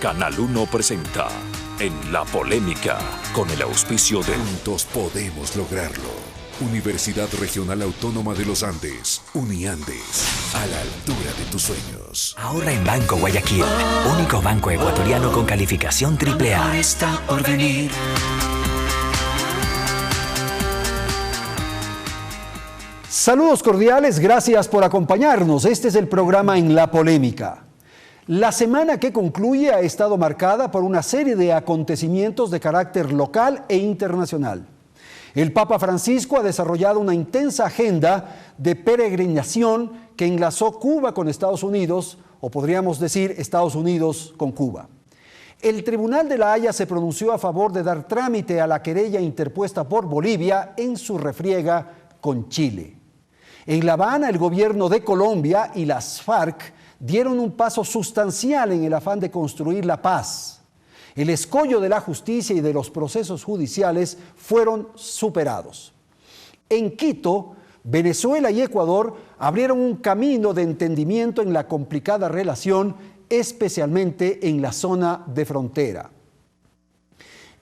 Canal 1 presenta En la Polémica, con el auspicio de Juntos podemos lograrlo. Universidad Regional Autónoma de los Andes, Uniandes, a la altura de tus sueños. Ahorra en Banco Guayaquil, único banco ecuatoriano con calificación AAA. Está por venir. Saludos cordiales, gracias por acompañarnos. Este es el programa En la Polémica. La semana que concluye ha estado marcada por una serie de acontecimientos de carácter local e internacional. El Papa Francisco ha desarrollado una intensa agenda de peregrinación que enlazó Cuba con Estados Unidos, o podríamos decir Estados Unidos con Cuba. El Tribunal de La Haya se pronunció a favor de dar trámite a la querella interpuesta por Bolivia en su refriega con Chile. En La Habana, el gobierno de Colombia y las FARC dieron un paso sustancial en el afán de construir la paz. El escollo de la justicia y de los procesos judiciales fueron superados. En Quito, Venezuela y Ecuador abrieron un camino de entendimiento en la complicada relación, especialmente en la zona de frontera.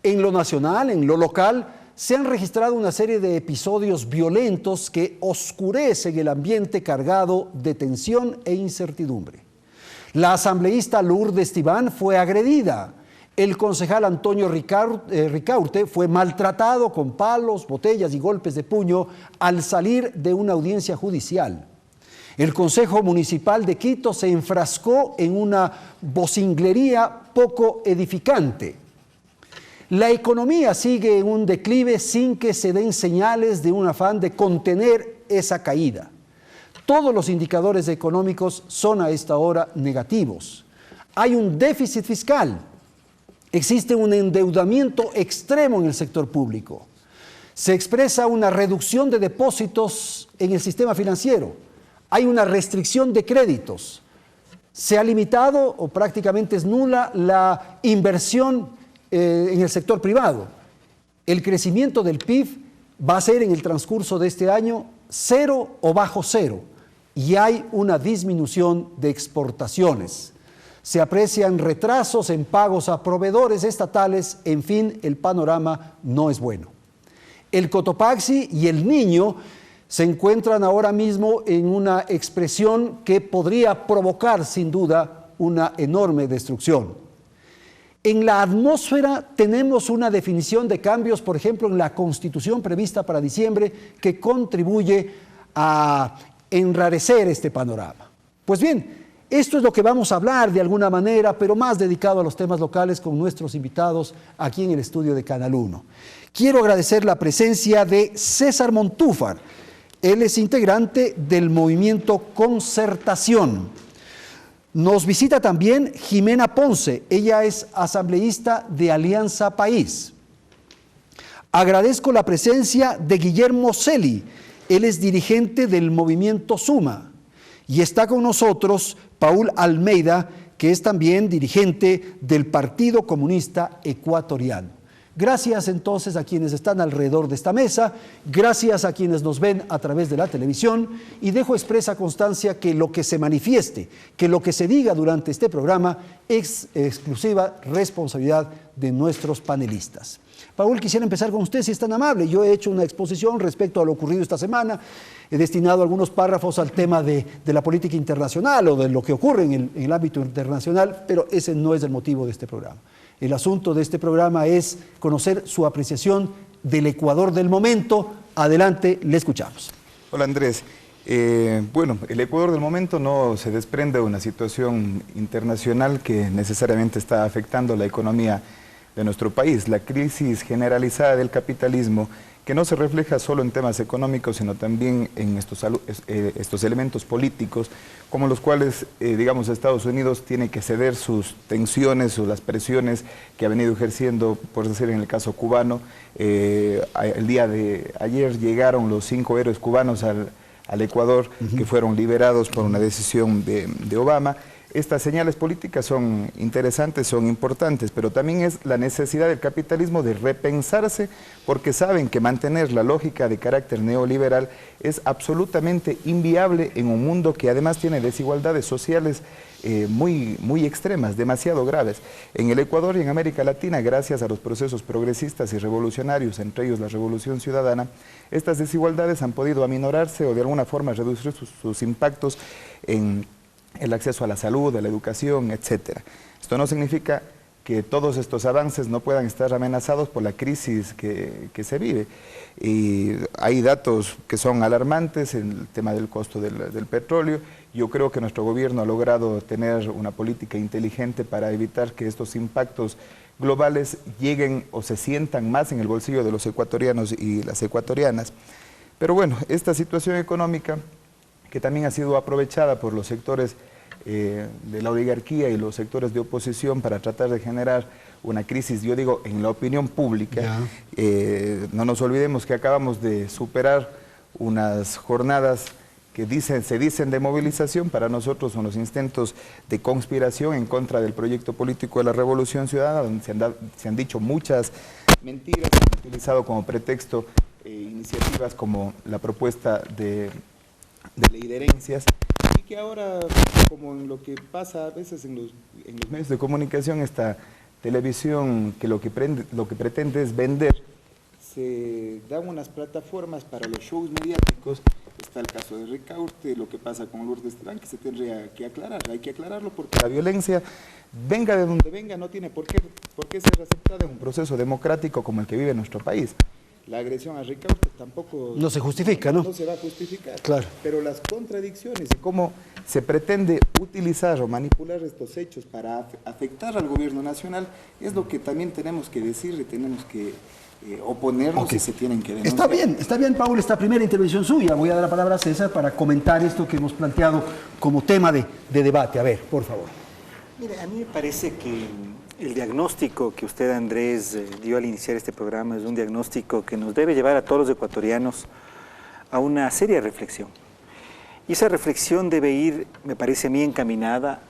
En lo nacional, en lo local, se han registrado una serie de episodios violentos que oscurecen el ambiente cargado de tensión e incertidumbre. La asambleísta Lourdes Tibán fue agredida. El concejal Antonio Ricaurte fue maltratado con palos, botellas y golpes de puño al salir de una audiencia judicial. El Consejo Municipal de Quito se enfrascó en una vocinglería poco edificante. La economía sigue en un declive sin que se den señales de un afán de contener esa caída. Todos los indicadores económicos son a esta hora negativos. Hay un déficit fiscal. Existe un endeudamiento extremo en el sector público. Se expresa una reducción de depósitos en el sistema financiero. Hay una restricción de créditos. Se ha limitado o prácticamente es nula la inversión en el sector privado. El crecimiento del PIB va a ser en el transcurso de este año cero o bajo cero y hay una disminución de exportaciones. Se aprecian retrasos en pagos a proveedores estatales, en fin, el panorama no es bueno. El Cotopaxi y el Niño se encuentran ahora mismo en una expresión que podría provocar sin duda una enorme destrucción. En la atmósfera tenemos una definición de cambios, por ejemplo, en la Constitución prevista para diciembre, que contribuye a enrarecer este panorama. Pues bien, esto es lo que vamos a hablar de alguna manera, pero más dedicado a los temas locales con nuestros invitados aquí en el estudio de Canal 1. Quiero agradecer la presencia de César Montúfar. Él es integrante del movimiento Concertación. Nos visita también Jimena Ponce, ella es asambleísta de Alianza País. Agradezco la presencia de Guillermo Celi, él es dirigente del movimiento Suma. Y está con nosotros Paul Almeida, que es también dirigente del Partido Comunista Ecuatoriano. Gracias entonces a quienes están alrededor de esta mesa, gracias a quienes nos ven a través de la televisión y dejo expresa constancia que lo que se manifieste, que lo que se diga durante este programa es exclusiva responsabilidad de nuestros panelistas. Paul, quisiera empezar con usted, si es tan amable. Yo he hecho una exposición respecto a lo ocurrido esta semana, he destinado algunos párrafos al tema de la política internacional o de lo que ocurre en el ámbito internacional, pero ese no es el motivo de este programa. El asunto de este programa es conocer su apreciación del Ecuador del momento. Adelante, le escuchamos. Hola Andrés. Bueno, el Ecuador del momento no se desprende de una situación internacional que necesariamente está afectando la economía de nuestro país. La crisis generalizada del capitalismo, que no se refleja solo en temas económicos, sino también en estos elementos políticos, como los cuales, digamos, Estados Unidos tiene que ceder sus tensiones o las presiones que ha venido ejerciendo, por decir en el caso cubano. El día de ayer llegaron los 5 héroes cubanos al Ecuador, que fueron liberados por una decisión de Obama. Estas señales políticas son interesantes, son importantes, pero también es la necesidad del capitalismo de repensarse, porque saben que mantener la lógica de carácter neoliberal es absolutamente inviable en un mundo que además tiene desigualdades sociales muy extremas, demasiado graves. En el Ecuador y en América Latina, gracias a los procesos progresistas y revolucionarios, entre ellos la Revolución Ciudadana, estas desigualdades han podido aminorarse o de alguna forma reducir sus impactos en el acceso a la salud, a la educación, etc. Esto no significa que todos estos avances no puedan estar amenazados por la crisis que se vive. Y hay datos que son alarmantes en el tema del costo del petróleo. Yo creo que nuestro gobierno ha logrado tener una política inteligente para evitar que estos impactos globales lleguen o se sientan más en el bolsillo de los ecuatorianos y las ecuatorianas. Pero bueno, esta situación económica que también ha sido aprovechada por los sectores de la oligarquía y los sectores de oposición para tratar de generar una crisis, yo digo, en la opinión pública. No nos olvidemos que acabamos de superar unas jornadas que se dicen de movilización. Para nosotros son los intentos de conspiración en contra del proyecto político de la Revolución Ciudadana, donde se han dicho muchas mentiras, se han utilizado como pretexto iniciativas como la propuesta de ley de herencias, y que ahora, como en lo que pasa a veces en los medios de comunicación, esta televisión que lo que pretende es vender, se dan unas plataformas para los shows mediáticos. Está el caso de Ricaurte, lo que pasa con Lourdes Terán, que se tendría que aclarar, hay que aclararlo, porque la violencia, venga de donde venga, no tiene por qué ser aceptada en un proceso democrático como el que vive nuestro país. La agresión a Ricaurte tampoco... No se justifica, ¿no? No se va a justificar. Claro. Pero las contradicciones y cómo se pretende utilizar o manipular estos hechos para afectar al gobierno nacional es lo que también tenemos que decir y tenemos que oponernos y se tienen que denunciar. Está bien, Paul, esta primera intervención suya. Voy a dar la palabra a César para comentar esto que hemos planteado como tema de debate. A ver, por favor. Mire, a mí me parece que el diagnóstico que usted, Andrés, dio al iniciar este programa es un diagnóstico que nos debe llevar a todos los ecuatorianos a una seria reflexión. Y esa reflexión debe ir, me parece a mí, encaminada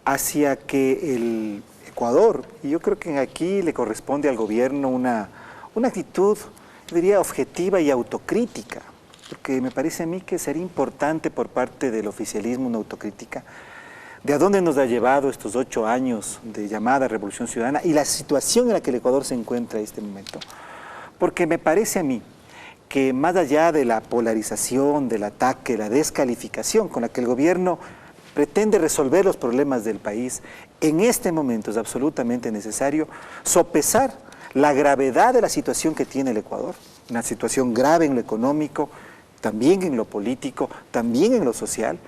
hacia que el Ecuador, y yo creo que aquí le corresponde al gobierno una actitud, yo diría, objetiva y autocrítica, porque me parece a mí que sería importante por parte del oficialismo una autocrítica de a dónde nos ha llevado estos 8 años de llamada Revolución Ciudadana y la situación en la que el Ecuador se encuentra en este momento. Porque me parece a mí que más allá de la polarización, del ataque, la descalificación con la que el gobierno pretende resolver los problemas del país, en este momento es absolutamente necesario sopesar la gravedad de la situación que tiene el Ecuador, una situación grave en lo económico, también en lo político, también en lo social,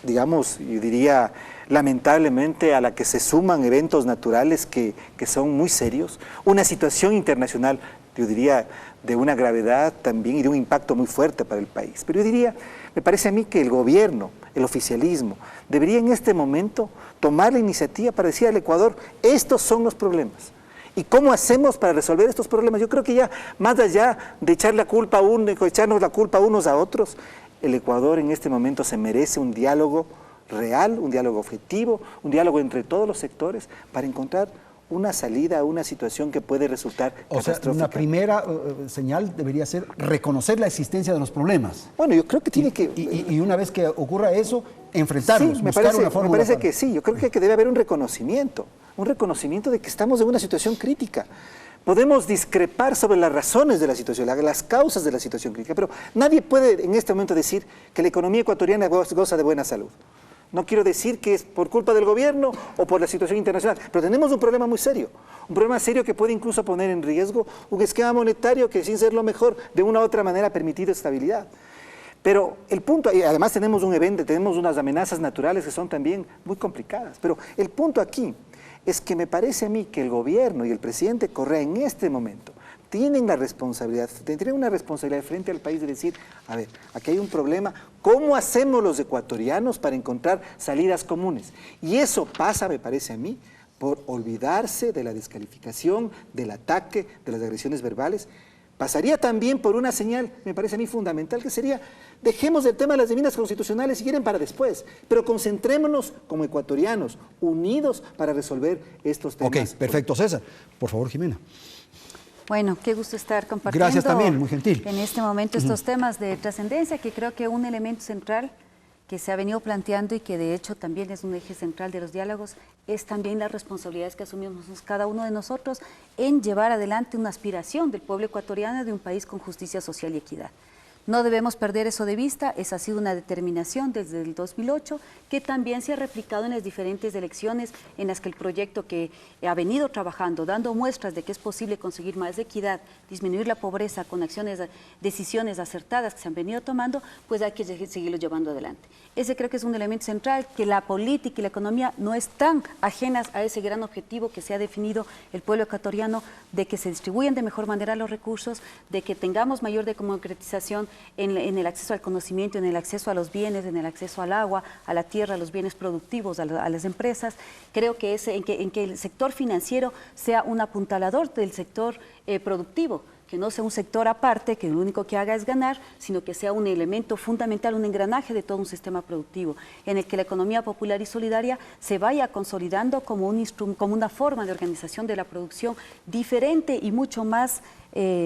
digamos, yo diría, lamentablemente a la que se suman eventos naturales que son muy serios, una situación internacional, yo diría, de una gravedad también y de un impacto muy fuerte para el país. Pero yo diría, me parece a mí que el gobierno, el oficialismo, debería en este momento tomar la iniciativa para decir al Ecuador, estos son los problemas. ¿Y cómo hacemos para resolver estos problemas? Yo creo que ya, más allá de echar la culpa a uno, echarnos la culpa unos a otros, el Ecuador en este momento se merece un diálogo real, un diálogo objetivo, un diálogo entre todos los sectores para encontrar una salida a una situación que puede resultar catastrófica. Una primera señal debería ser reconocer la existencia de los problemas. Bueno, yo creo que tiene que... Y una vez que ocurra eso, enfrentarlos, sí, buscar una fórmula. Me parece que sí, yo creo que debe haber un reconocimiento de que estamos en una situación crítica. Podemos discrepar sobre las razones de la situación, las causas de la situación crítica, pero nadie puede en este momento decir que la economía ecuatoriana goza de buena salud. No quiero decir que es por culpa del gobierno o por la situación internacional, pero tenemos un problema muy serio, un problema serio que puede incluso poner en riesgo un esquema monetario que, sin ser lo mejor, de una u otra manera ha permitido estabilidad. Pero el punto, y además tenemos un evento, tenemos unas amenazas naturales que son también muy complicadas, pero el punto aquí es que me parece a mí que el gobierno y el presidente Correa en este momento tienen la responsabilidad, tendrían una responsabilidad frente al país de decir, a ver, aquí hay un problema, ¿cómo hacemos los ecuatorianos para encontrar salidas comunes? Y eso pasa, me parece a mí, por olvidarse de la descalificación, del ataque, de las agresiones verbales. Pasaría también por una señal, me parece a mí fundamental, que sería, dejemos el tema de las demandas constitucionales si quieren para después, pero concentrémonos como ecuatorianos, unidos para resolver estos temas. Ok, perfecto, César. Por favor, Jimena. Bueno, qué gusto estar compartiendo. Gracias también, muy gentil. En este momento estos temas de trascendencia, que creo que un elemento central que se ha venido planteando y que de hecho también es un eje central de los diálogos, es también las responsabilidades que asumimos cada uno de nosotros en llevar adelante una aspiración del pueblo ecuatoriano de un país con justicia social y equidad. No debemos perder eso de vista, esa ha sido una determinación desde el 2008 que también se ha replicado en las diferentes elecciones en las que el proyecto que ha venido trabajando, dando muestras de que es posible conseguir más equidad, disminuir la pobreza con decisiones acertadas que se han venido tomando, pues hay que seguirlo llevando adelante. Ese creo que es un elemento central, que la política y la economía no están ajenas a ese gran objetivo que se ha definido el pueblo ecuatoriano de que se distribuyan de mejor manera los recursos, de que tengamos mayor democratización en el acceso al conocimiento, en el acceso a los bienes, en el acceso al agua, a la tierra, a los bienes productivos, a las empresas. Creo que en que el sector financiero sea un apuntalador del sector productivo, que no sea un sector aparte, que lo único que haga es ganar, sino que sea un elemento fundamental, un engranaje de todo un sistema productivo, en el que la economía popular y solidaria se vaya consolidando como una forma de organización de la producción diferente y mucho más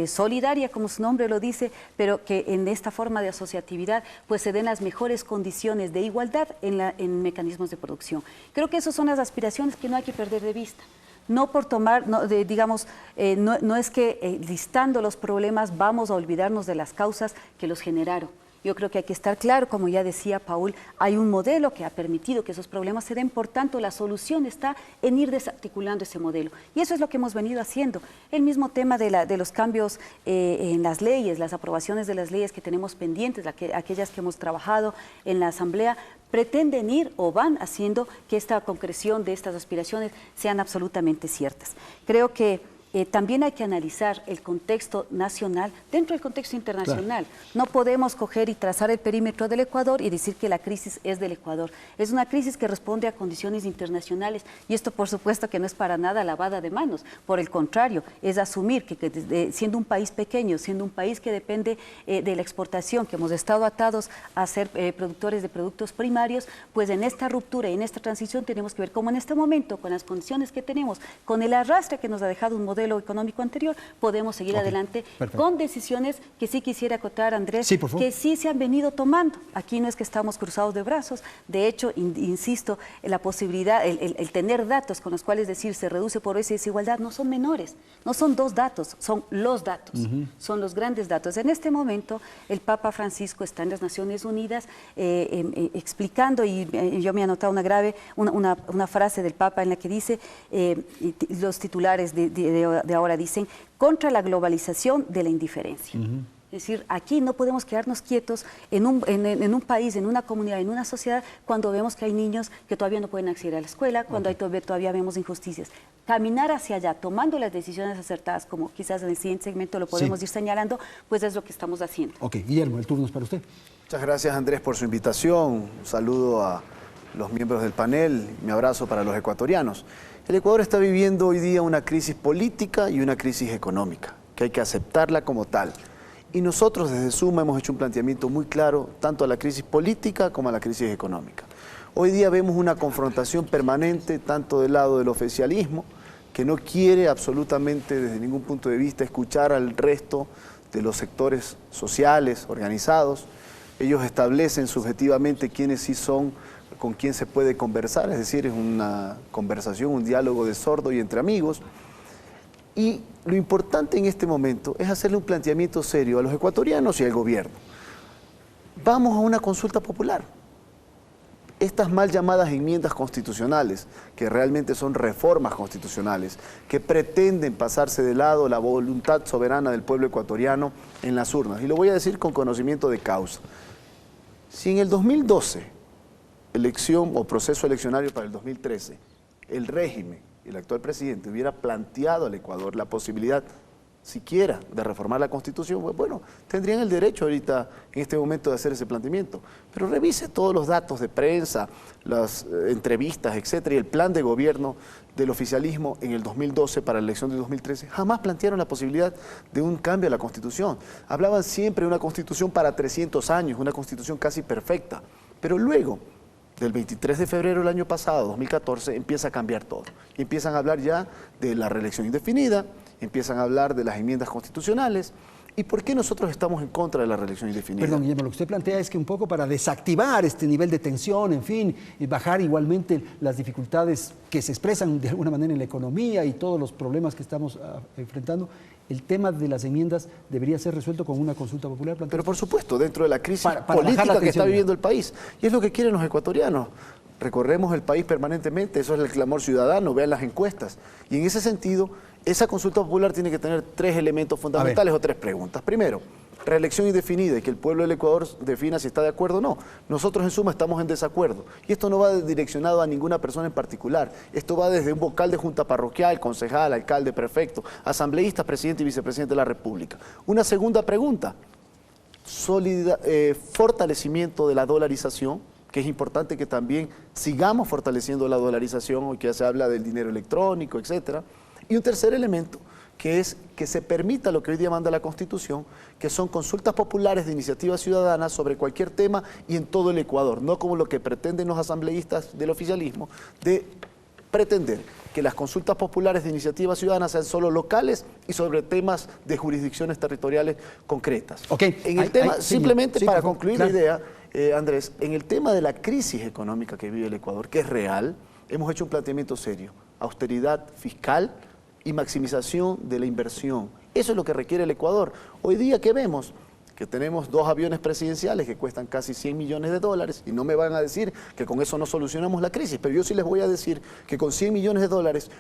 solidaria, como su nombre lo dice, pero que en esta forma de asociatividad pues se den las mejores condiciones de igualdad en mecanismos de producción. Creo que esas son las aspiraciones que no hay que perder de vista. No por tomar, no es que listando los problemas vamos a olvidarnos de las causas que los generaron. Yo creo que hay que estar claro, como ya decía Paul, hay un modelo que ha permitido que esos problemas se den, por tanto la solución está en ir desarticulando ese modelo. Y eso es lo que hemos venido haciendo. El mismo tema de los cambios en las leyes, las aprobaciones de las leyes que tenemos pendientes, aquellas que hemos trabajado en la Asamblea, pretenden ir o van haciendo que esta concreción de estas aspiraciones sean absolutamente ciertas. Creo que también hay que analizar el contexto nacional dentro del contexto internacional. Claro. No podemos coger y trazar el perímetro del Ecuador y decir que la crisis es del Ecuador. Es una crisis que responde a condiciones internacionales y esto por supuesto que no es para nada lavada de manos. Por el contrario, es asumir que siendo un país pequeño, siendo un país que depende de la exportación, que hemos estado atados a ser productores de productos primarios, pues en esta ruptura y en esta transición tenemos que ver cómo en este momento, con las condiciones que tenemos, con el arrastre que nos ha dejado un modelo económico anterior, podemos seguir adelante. Perfecto. Con decisiones que sí quisiera acotar, Andrés, sí, que sí se han venido tomando. Aquí no es que estamos cruzados de brazos, de hecho, insisto, la posibilidad, el tener datos con los cuales decir se reduce pobreza y desigualdad no son menores, no son dos datos, son los datos, son los grandes datos. En este momento, el Papa Francisco está en las Naciones Unidas explicando, y yo me he anotado una frase del Papa en la que dice, los titulares de ahora dicen, contra la globalización de la indiferencia. Es decir, aquí no podemos quedarnos quietos en un país, en una comunidad, en una sociedad, cuando vemos que hay niños que todavía no pueden acceder a la escuela, cuando todavía vemos injusticias. Caminar hacia allá, tomando las decisiones acertadas, como quizás en el siguiente segmento lo podemos ir señalando, pues es lo que estamos haciendo. Ok, Guillermo, el turno es para usted. Muchas gracias, Andrés, por su invitación. Un saludo a los miembros del panel, mi abrazo para los ecuatorianos. El Ecuador está viviendo hoy día una crisis política y una crisis económica, que hay que aceptarla como tal. Y nosotros desde Suma hemos hecho un planteamiento muy claro, tanto a la crisis política como a la crisis económica. Hoy día vemos una confrontación permanente, tanto del lado del oficialismo, que no quiere absolutamente desde ningún punto de vista escuchar al resto de los sectores sociales, organizados. Ellos establecen subjetivamente quiénes sí son, con quién se puede conversar, es decir, es una conversación, un diálogo de sordo y entre amigos. Y lo importante en este momento es hacerle un planteamiento serio a los ecuatorianos y al gobierno. Vamos a una consulta popular. Estas mal llamadas enmiendas constitucionales, que realmente son reformas constitucionales, que pretenden pasarse de lado la voluntad soberana del pueblo ecuatoriano en las urnas. Y lo voy a decir con conocimiento de causa. Si en el 2012, elección o proceso eleccionario para el 2013, el régimen, el actual presidente hubiera planteado al Ecuador la posibilidad siquiera de reformar la Constitución, pues bueno, tendrían el derecho ahorita, en este momento, de hacer ese planteamiento. Pero revise todos los datos de prensa, las entrevistas, etcétera, y el plan de gobierno del oficialismo en el 2012 para la elección del 2013. Jamás plantearon la posibilidad de un cambio a la Constitución. Hablaban siempre de una Constitución para 300 años, una Constitución casi perfecta. Pero luego, del 23 de febrero del año pasado, 2014, empieza a cambiar todo. Y empiezan a hablar ya de la reelección indefinida, empiezan a hablar de las enmiendas constitucionales, ¿Y por qué nosotros estamos en contra de la reelección indefinida? Perdón, Guillermo, lo que usted plantea es que un poco para desactivar este nivel de tensión, en fin, y bajar igualmente las dificultades que se expresan de alguna manera en la economía y todos los problemas que estamos enfrentando, el tema de las enmiendas debería ser resuelto con una consulta popular. Pero por supuesto, dentro de la crisis para política que está tensión, viviendo el país. Y es lo que quieren los ecuatorianos. Recorremos el país permanentemente, eso es el clamor ciudadano, vean las encuestas. Y en ese sentido, esa consulta popular tiene que tener 3 elementos fundamentales o 3 preguntas. Primero, reelección indefinida y que el pueblo del Ecuador defina si está de acuerdo o no. Nosotros en suma estamos en desacuerdo. Y esto no va direccionado a ninguna persona en particular. Esto va desde un vocal de junta parroquial, concejal, alcalde, prefecto, asambleístas, presidente y vicepresidente de la República. Una segunda pregunta, fortalecimiento de la dolarización, que es importante que también sigamos fortaleciendo la dolarización, hoy que se habla del dinero electrónico, etcétera. Y un tercer elemento, que es que se permita lo que hoy día manda la Constitución, que son consultas populares de iniciativa ciudadana sobre cualquier tema y en todo el Ecuador, no como lo que pretenden los asambleístas del oficialismo, de pretender que las consultas populares de iniciativa ciudadana sean solo locales y sobre temas de jurisdicciones territoriales concretas. Okay. En el simplemente para concluir la idea, Andrés, en el tema de la crisis económica que vive el Ecuador, que es real, hemos hecho un planteamiento serio, austeridad fiscal y maximización de la inversión. Eso es lo que requiere el Ecuador. Hoy día, ¿qué vemos? Que tenemos 2 aviones presidenciales que cuestan casi $100 millones y no me van a decir que con eso no solucionamos la crisis, pero yo sí les voy a decir que con $100 millones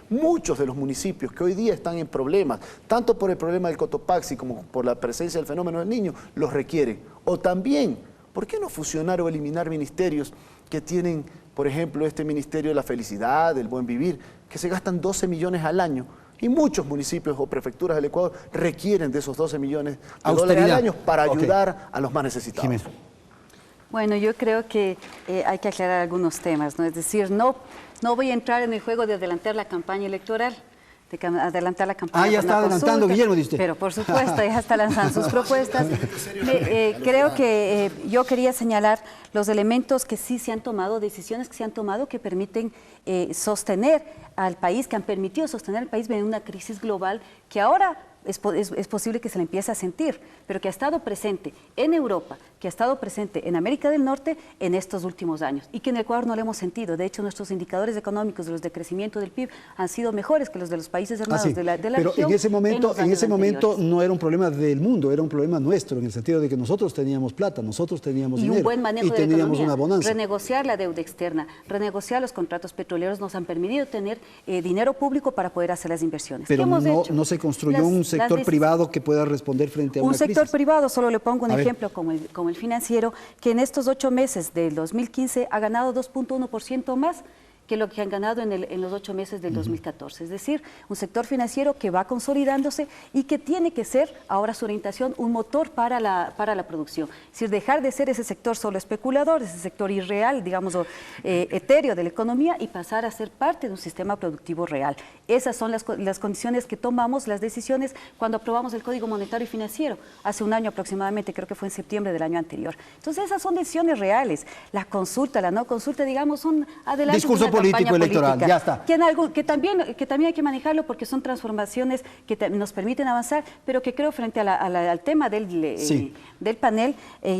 muchos de los municipios que hoy día están en problemas, tanto por el problema del Cotopaxi como por la presencia del fenómeno del Niño, los requieren. O también, ¿por qué no fusionar o eliminar ministerios que tienen, por ejemplo, este Ministerio de la Felicidad, del Buen Vivir, que se gastan 12 millones al año? Y muchos municipios o prefecturas del Ecuador requieren de esos 12 millones de dólares al año para ayudar a los más necesitados. Jimena. Bueno, yo creo que hay que aclarar algunos temas, ¿no? Es decir, no voy a entrar en el juego de adelantar la campaña electoral, de adelantar la campaña. Ya está adelantando, Guillermo, dice usted. Pero por supuesto, ya está lanzando sus propuestas. Creo que yo quería señalar los elementos que sí se han tomado, decisiones que se han tomado que permiten sostener al país, que han permitido sostener al país en una crisis global que ahora es posible que se le empiece a sentir, pero que ha estado presente en Europa, que ha estado presente en América del Norte en estos últimos años y que en Ecuador no lo hemos sentido. De hecho, nuestros indicadores económicos de los de crecimiento del PIB han sido mejores que los de los países hermanos de la pero región. Pero en ese momento no era un problema del mundo, era un problema nuestro, en el sentido de que nosotros teníamos plata, nosotros teníamos dinero un buen manejo y de teníamos la economía. una bonanza. Renegociar la deuda externa, renegociar los contratos petroleros nos han permitido tener dinero público para poder hacer las inversiones. Pero ¿Qué hemos hecho? no se construyó un sector privado que pueda responder frente a una crisis. Un sector privado, solo le pongo un ejemplo como el financiero, que en estos 8 meses del 2015 ha ganado 2.1% más que lo que han ganado en los 8 meses del 2014. Es decir, un sector financiero que va consolidándose y que tiene que ser, ahora su orientación, un motor para la producción. Es decir, dejar de ser ese sector solo especulador, ese sector irreal, digamos, etéreo de la economía y pasar a ser parte de un sistema productivo real. Esas son las condiciones que tomamos, las decisiones, cuando aprobamos el Código Monetario y Financiero, hace un año aproximadamente, creo que fue en septiembre del año anterior. Entonces, esas son decisiones reales. La consulta, la no consulta, digamos, son adelantos de una político electoral, ya está. Que también hay que manejarlo porque son transformaciones que nos permiten avanzar, pero que creo frente al tema del panel,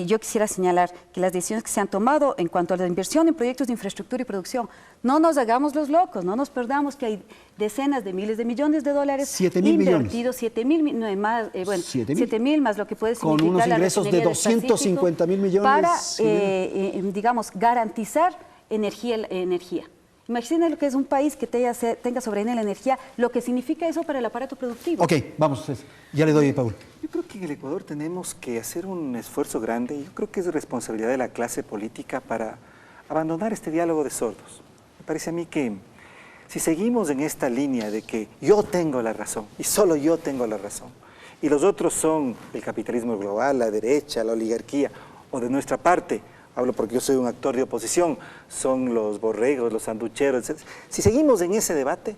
yo quisiera señalar que las decisiones que se han tomado en cuanto a la inversión en proyectos de infraestructura y producción, no nos hagamos los locos, no nos perdamos que hay decenas de miles de millones de dólares 7.000 invertidos, 7.000 más, 7.000 más lo que puede significar con unos ingresos de 250.000 millones para, digamos, garantizar energía. Imagina lo que es un país que tenga soberanía en la energía, lo que significa eso para el aparato productivo. Ok, vamos, ya le doy a Paul. Yo creo que en el Ecuador tenemos que hacer un esfuerzo grande, y yo creo que es responsabilidad de la clase política para abandonar este diálogo de sordos. Me parece a mí que si seguimos en esta línea de que yo tengo la razón, y solo yo tengo la razón, y los otros son el capitalismo global, la derecha, la oligarquía, o de nuestra parte, hablo porque yo soy un actor de oposición, son los borregos, los sanducheros, etc. Si seguimos en ese debate,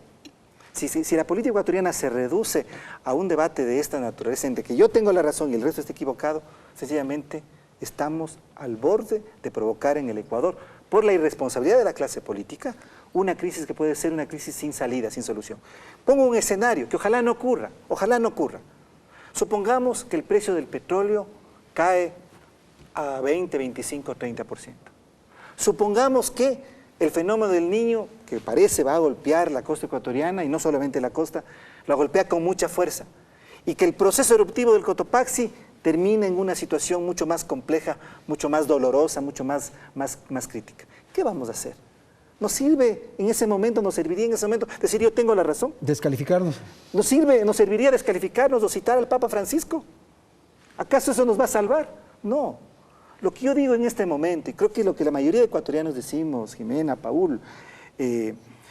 si la política ecuatoriana se reduce a un debate de esta naturaleza, en que yo tengo la razón y el resto está equivocado, sencillamente estamos al borde de provocar en el Ecuador, por la irresponsabilidad de la clase política, una crisis que puede ser una crisis sin salida, sin solución. Pongo un escenario que ojalá no ocurra, Supongamos que el precio del petróleo cae a 20, 25, 30%. Supongamos que el fenómeno del Niño, que parece va a golpear la costa ecuatoriana, y no solamente la costa, la golpea con mucha fuerza, y que el proceso eruptivo del Cotopaxi termina en una situación mucho más compleja, mucho más dolorosa, mucho más crítica. ¿Qué vamos a hacer? ¿Nos sirve en ese momento, nos serviría en ese momento decir yo tengo la razón? ¿Descalificarnos? ¿Nos serviría descalificarnos o citar al Papa Francisco? ¿Acaso eso nos va a salvar? No. Lo que yo digo en este momento, y creo que lo que la mayoría de ecuatorianos decimos, Jimena, Paul,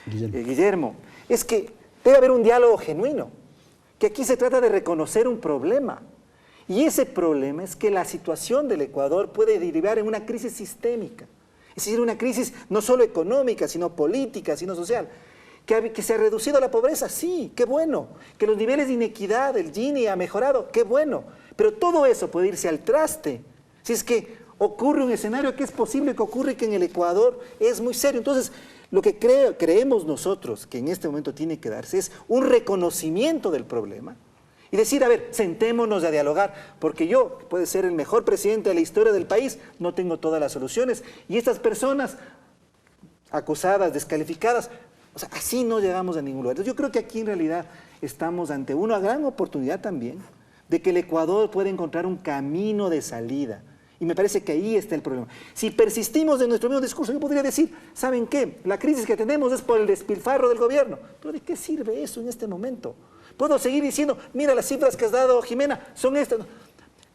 Guillermo, es que debe haber un diálogo genuino, que aquí se trata de reconocer un problema. Y ese problema es que la situación del Ecuador puede derivar en una crisis sistémica. Es decir, una crisis no solo económica, sino política, sino social. ¿Que se ha reducido la pobreza? Sí, qué bueno. Que los niveles de inequidad, el Gini ha mejorado, qué bueno. Pero todo eso puede irse al traste si es que ocurre un escenario que es posible que ocurra y que en el Ecuador es muy serio. Entonces, lo que creemos nosotros que en este momento tiene que darse es un reconocimiento del problema y decir, a ver, sentémonos a dialogar, porque yo, que puede ser el mejor presidente de la historia del país, no tengo todas las soluciones. Y estas personas acusadas, descalificadas, o sea, así no llegamos a ningún lugar. Entonces, yo creo que aquí en realidad estamos ante una gran oportunidad también de que el Ecuador pueda encontrar un camino de salida. Y me parece que ahí está el problema. Si persistimos en nuestro mismo discurso, yo podría decir, ¿saben qué? La crisis que tenemos es por el despilfarro del gobierno. ¿Pero de qué sirve eso en este momento? Puedo seguir diciendo, mira las cifras que has dado, Jimena, son estas.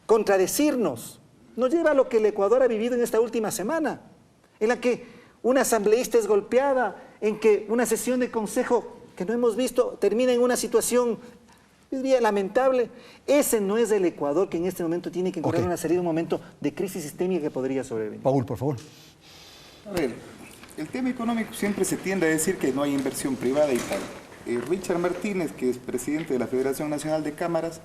Contradecirnos nos lleva a lo que el Ecuador ha vivido en esta última semana, en la que una asambleísta es golpeada, en que una sesión de consejo que no hemos visto termina en una situación, yo diría, lamentable. Ese no es el Ecuador que en este momento tiene que encontrar una salida, un momento de crisis sistémica que podría sobrevenir. Paul, por favor. A ver, el tema económico siempre se tiende a decir que no hay inversión privada y tal. Richard Martínez, que es presidente de la Federación Nacional de Cámaras,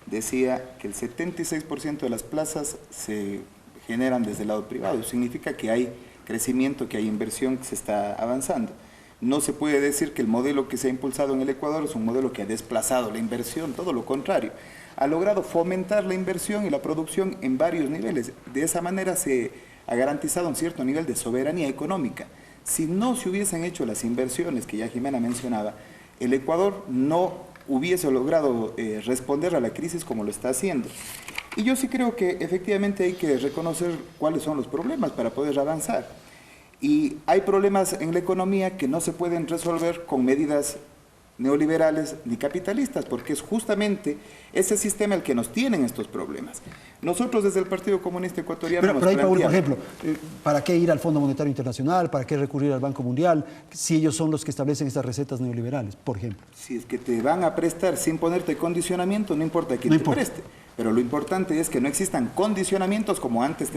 decía que el 76% de las plazas se generan desde el lado privado. Eso significa que hay crecimiento, que hay inversión, que se está avanzando. No se puede decir que el modelo que se ha impulsado en el Ecuador es un modelo que ha desplazado la inversión, todo lo contrario. Ha logrado fomentar la inversión y la producción en varios niveles. De esa manera se ha garantizado un cierto nivel de soberanía económica. Si no se hubiesen hecho las inversiones que ya Jimena mencionaba, el Ecuador no hubiese logrado responder a la crisis como lo está haciendo. Y yo sí creo que efectivamente hay que reconocer cuáles son los problemas para poder avanzar. Y hay problemas en la economía que no se pueden resolver con medidas neoliberales ni capitalistas, porque es justamente ese sistema el que nos tiene estos problemas. Nosotros desde el Partido Comunista Ecuatoriano pero ahí, Paul, por ejemplo, ¿para qué ir al Fondo Monetario Internacional? ¿Para qué recurrir al Banco Mundial? Si ellos son los que establecen estas recetas neoliberales, por ejemplo. Si es que te van a prestar sin ponerte condicionamiento, no importa quién te preste. Pero lo importante es que no existan condicionamientos como antes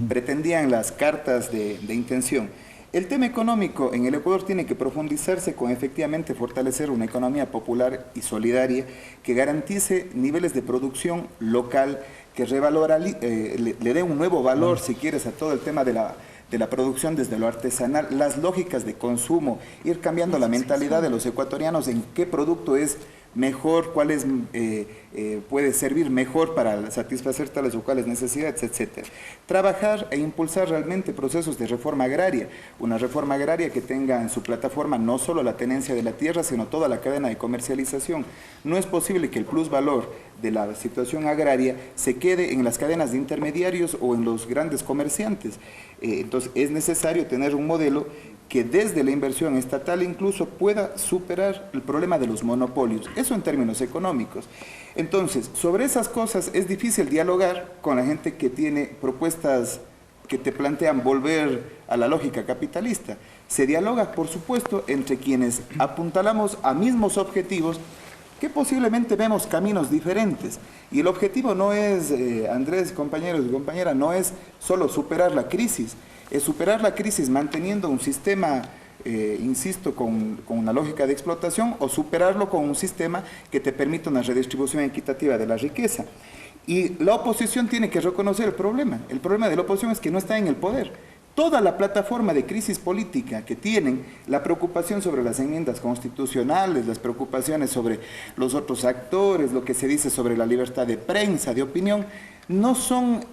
pretendían las cartas de intención. El tema económico en el Ecuador tiene que profundizarse con efectivamente fortalecer una economía popular y solidaria que garantice niveles de producción local, que le dé un nuevo valor, si quieres, a todo el tema de la producción desde lo artesanal, las lógicas de consumo, ir cambiando la mentalidad de los ecuatorianos en qué producto es mejor, cuál es, puede servir mejor para satisfacer tales o cuales necesidades, etc. Trabajar e impulsar realmente procesos de reforma agraria, una reforma agraria que tenga en su plataforma no solo la tenencia de la tierra, sino toda la cadena de comercialización. No es posible que el plusvalor de la situación agraria se quede en las cadenas de intermediarios o en los grandes comerciantes. Entonces es necesario tener un modelo que desde la inversión estatal incluso pueda superar el problema de los monopolios. Eso en términos económicos. Entonces, sobre esas cosas es difícil dialogar con la gente que tiene propuestas que te plantean volver a la lógica capitalista. Se dialoga, por supuesto, entre quienes apuntalamos a mismos objetivos que posiblemente vemos caminos diferentes. Y el objetivo no es, Andrés, compañeros y compañeras, no es solo superar la crisis, es superar la crisis manteniendo un sistema, insisto, con una lógica de explotación, o superarlo con un sistema que te permita una redistribución equitativa de la riqueza. Y la oposición tiene que reconocer el problema. El problema de la oposición es que no está en el poder. toda la plataforma de crisis política que tienen, la preocupación sobre las enmiendas constitucionales, las preocupaciones sobre los otros actores, lo que se dice sobre la libertad de prensa, de opinión, no son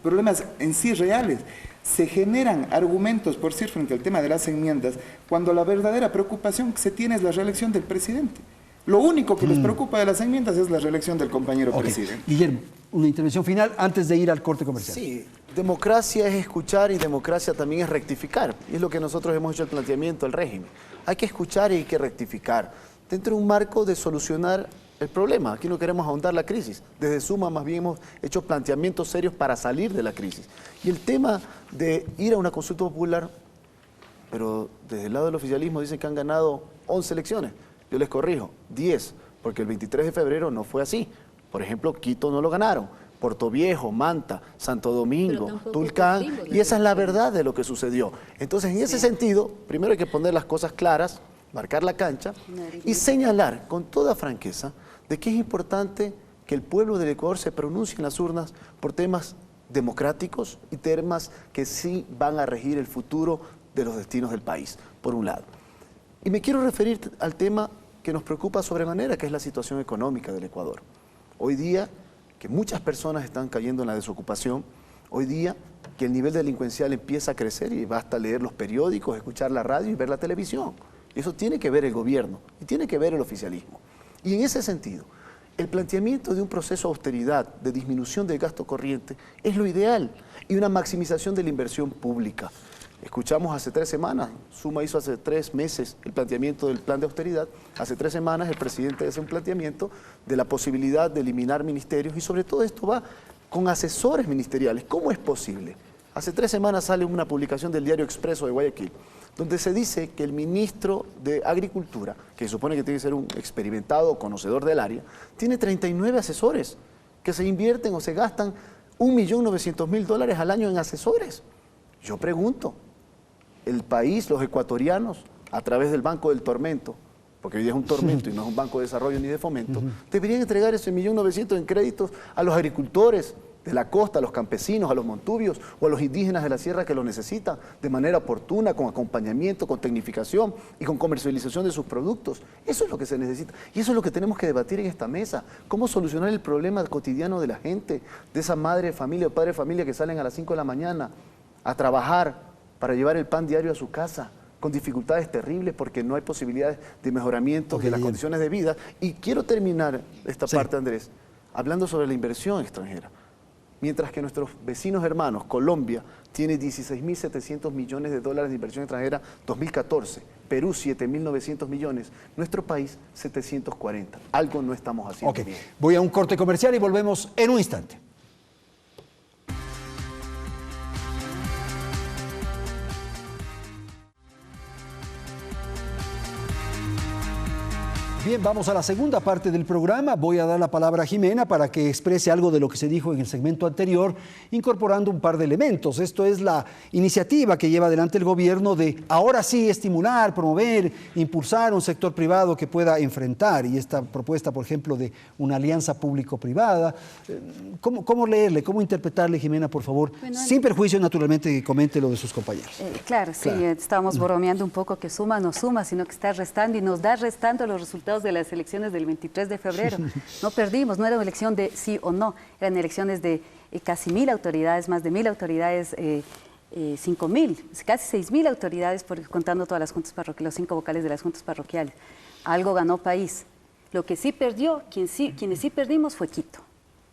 problemas en sí reales. Se generan argumentos, por decir, frente al tema de las enmiendas, cuando la verdadera preocupación que se tiene es la reelección del presidente. Lo único que les preocupa de las enmiendas es la reelección del compañero presidente. Guillermo, una intervención final antes de ir al corte comercial. Sí, democracia es escuchar y democracia también es rectificar. Y es lo que nosotros hemos hecho el planteamiento al régimen. Hay que escuchar y hay que rectificar dentro de un marco de solucionar el problema. Aquí no queremos ahondar la crisis. Desde Suma más bien hemos hecho planteamientos serios para salir de la crisis. Y el tema de ir a una consulta popular, pero desde el lado del oficialismo dicen que han ganado 11 elecciones. Yo les corrijo, 10, porque el 23 de febrero no fue así. Por ejemplo, Quito no lo ganaron, Portoviejo, Manta, Santo Domingo, Tulcán, y esa es la verdad de lo que sucedió. Entonces, en ese sentido, primero hay que poner las cosas claras, marcar la cancha y señalar con toda franqueza de que es importante que el pueblo del Ecuador se pronuncie en las urnas por temas democráticos y temas que sí van a regir el futuro de los destinos del país, por un lado. Y me quiero referir al tema que nos preocupa sobremanera, que es la situación económica del Ecuador. Hoy día, que muchas personas están cayendo en la desocupación, hoy día que el nivel delincuencial empieza a crecer y basta leer los periódicos, escuchar la radio y ver la televisión. Eso tiene que ver el gobierno y tiene que ver el oficialismo. Y en ese sentido, el planteamiento de un proceso de austeridad, de disminución del gasto corriente, es lo ideal y una maximización de la inversión pública. Escuchamos hace 3 semanas, Suma hizo hace 3 meses el planteamiento del plan de austeridad, hace 3 semanas el presidente hace un planteamiento de la posibilidad de eliminar ministerios y sobre todo esto va con asesores ministeriales. ¿Cómo es posible? Hace 3 semanas sale una publicación del diario Expreso de Guayaquil, donde se dice que el ministro de Agricultura, que se supone que tiene que ser un experimentado conocedor del área, tiene 39 asesores que se invierten o se gastan $1.900.000 al año en asesores. Yo pregunto, el país, los ecuatorianos, a través del Banco del Tormento, porque hoy día es un tormento y no es un banco de desarrollo ni de fomento, deberían entregar ese $1.900.000 en créditos a los agricultores de la costa, a los campesinos, a los montubios o a los indígenas de la sierra que lo necesitan de manera oportuna, con acompañamiento, con tecnificación y con comercialización de sus productos. Eso es lo que se necesita y eso es lo que tenemos que debatir en esta mesa. ¿Cómo solucionar el problema cotidiano de la gente, de esa madre de familia o padre de familia que salen a las 5 de la mañana a trabajar para llevar el pan diario a su casa, con dificultades terribles porque no hay posibilidades de mejoramiento de las condiciones de vida? Y quiero terminar esta parte, Andrés, hablando sobre la inversión extranjera. Mientras que nuestros vecinos hermanos, Colombia, tiene $16.700 millones de inversión extranjera 2014, Perú 7.900 millones, nuestro país 740. Algo no estamos haciendo bien. Voy a un corte comercial y volvemos en un instante. Bien, vamos a la segunda parte del programa. Voy a dar la palabra a Jimena para que exprese algo de lo que se dijo en el segmento anterior, incorporando un par de elementos. Esto es la iniciativa que lleva adelante el gobierno de ahora sí estimular, promover, impulsar un sector privado que pueda enfrentar. Y esta propuesta, por ejemplo, de una alianza público-privada. ¿Cómo leerle, cómo interpretarle, Jimena, por favor? Bueno, sin perjuicio, naturalmente, que comente lo de sus compañeros. Claro, sí, estábamos bromeando un poco que suma no suma, sino que está restando y nos da restando los resultados de las elecciones del 23 de febrero. No perdimos, no era una elección de sí o no, eran elecciones de casi 1.000 autoridades, más de 1.000 autoridades, 5.000, casi 6.000 autoridades, contando todas las juntas parroquiales, los 5 vocales de las juntas parroquiales. Algo ganó país. Lo que sí perdió, quienes sí perdimos fue Quito.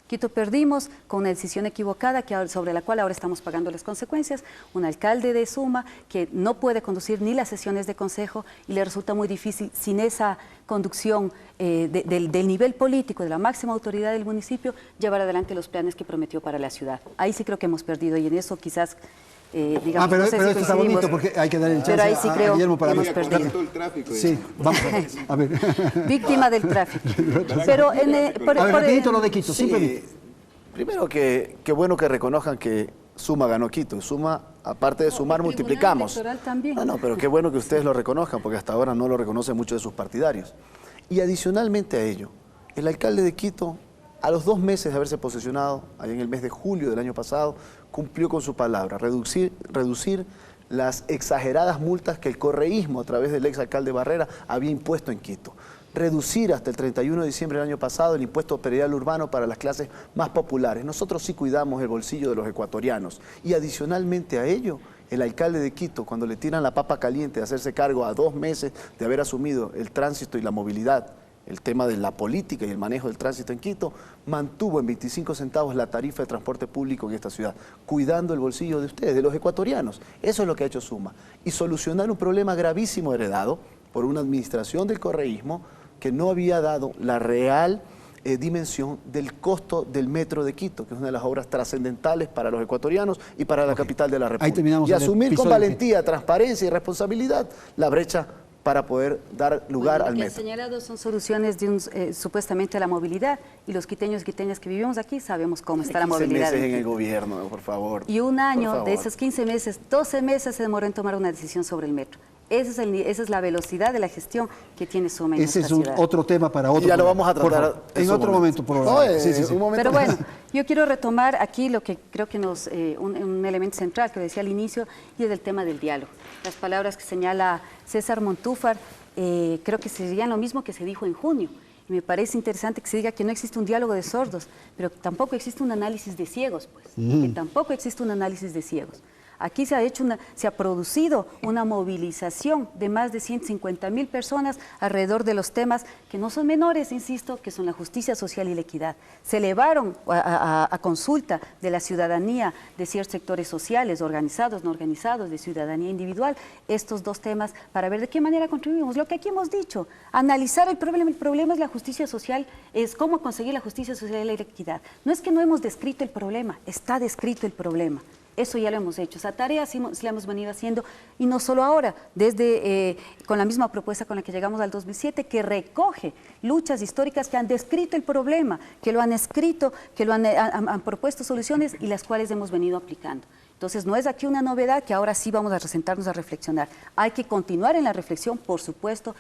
Quito perdimos con una decisión equivocada sobre la cual ahora estamos pagando las consecuencias. Un alcalde de Suma que no puede conducir ni las sesiones de consejo y le resulta muy difícil sin esa conducción del nivel político, de la máxima autoridad del municipio, llevar adelante los planes que prometió para la ciudad. Ahí sí creo que hemos perdido y en eso quizás... digamos, pero no sé esto si está bonito porque hay que dar el chance a Guillermo para hemos perdido. El tráfico, sí, vamos a ver. Víctima del tráfico. Pero rapidito lo de Quito, sí, simplemente. Primero que qué bueno que reconozcan que Suma ganó Quito. Suma, aparte de sumar, multiplicamos. No, pero qué bueno que ustedes lo reconozcan porque hasta ahora no lo reconocen muchos de sus partidarios. Y adicionalmente a ello, el alcalde de Quito A los 2 meses de haberse posesionado, allá en el mes de julio del año pasado, cumplió con su palabra, reducir las exageradas multas que el correísmo, a través del exalcalde Barrera, había impuesto en Quito. Reducir hasta el 31 de diciembre del año pasado el impuesto predial urbano para las clases más populares. Nosotros sí cuidamos el bolsillo de los ecuatorianos. Y adicionalmente a ello, el alcalde de Quito, cuando le tiran la papa caliente de hacerse cargo a 2 meses de haber asumido el tránsito y la movilidad, el tema de la política y el manejo del tránsito en Quito, mantuvo en 25 centavos la tarifa de transporte público en esta ciudad, cuidando el bolsillo de ustedes, de los ecuatorianos. Eso es lo que ha hecho Suma. Y solucionar un problema gravísimo heredado por una administración del correísmo que no había dado la real dimensión del costo del metro de Quito, que es una de las obras trascendentales para los ecuatorianos y para la capital de la República. Y asumir con valentía, transparencia y responsabilidad la brecha para poder dar lugar al metro. Lo que han señalado son soluciones de supuestamente a la movilidad, y los quiteños y quiteñas que vivimos aquí sabemos cómo está la movilidad. 15 meses en el gobierno, por favor. Y un año de esos 15 meses, 12 meses se demoró en tomar una decisión sobre el metro. Esa es la velocidad de la gestión que tiene Suma en ese nuestra es ciudad. otro tema para otro. Y ya lo vamos a tratar en otro momento. Un momento. Pero bueno, yo quiero retomar aquí lo que creo que un elemento central que decía al inicio, y es el tema del diálogo. Las palabras que señala César Montúfar creo que serían lo mismo que se dijo en junio. Y me parece interesante que se diga que no existe un diálogo de sordos, pero tampoco existe un análisis de ciegos, pues. Que tampoco existe un análisis de ciegos. Aquí se ha producido una movilización de más de 150.000 personas alrededor de los temas que no son menores, insisto, que son la justicia social y la equidad. Se elevaron a consulta de la ciudadanía, de ciertos sectores sociales, organizados, no organizados, de ciudadanía individual, estos 2 temas para ver de qué manera contribuimos. Lo que aquí hemos dicho, analizar el problema es la justicia social, es cómo conseguir la justicia social y la equidad. No es que no hemos descrito el problema, está descrito el problema. Eso ya lo hemos hecho, esa tarea sí la hemos venido haciendo, y no solo ahora, desde con la misma propuesta con la que llegamos al 2007, que recoge luchas históricas que han descrito el problema, que lo han escrito, que han propuesto soluciones y las cuales hemos venido aplicando. Entonces no es aquí una novedad que ahora sí vamos a sentarnos a reflexionar. Hay que continuar en la reflexión, por supuesto,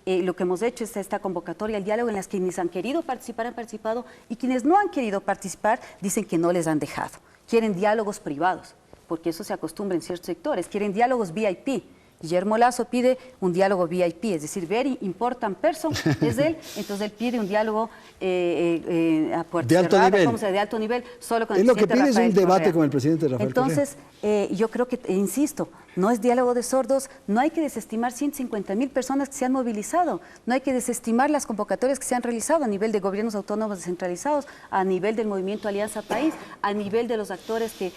lo que hemos hecho es esta convocatoria al diálogo en las que quienes han querido participar han participado, y quienes no han querido participar dicen que no les han dejado. Quieren diálogos privados, porque eso se acostumbra en ciertos sectores, quieren diálogos VIP. Guillermo Lasso pide un diálogo VIP, es decir, very important person es él, entonces él pide un diálogo a puerta de alto cerrada, nivel. De alto nivel, solo con el lo que presidente pide Rafael es un debate Correa. con el presidente Rafael Entonces, yo creo que, insisto, no es diálogo de sordos, no hay que desestimar 150.000 personas que se han movilizado, no hay que desestimar las convocatorias que se han realizado a nivel de gobiernos autónomos descentralizados, a nivel del movimiento Alianza País, a nivel de los actores que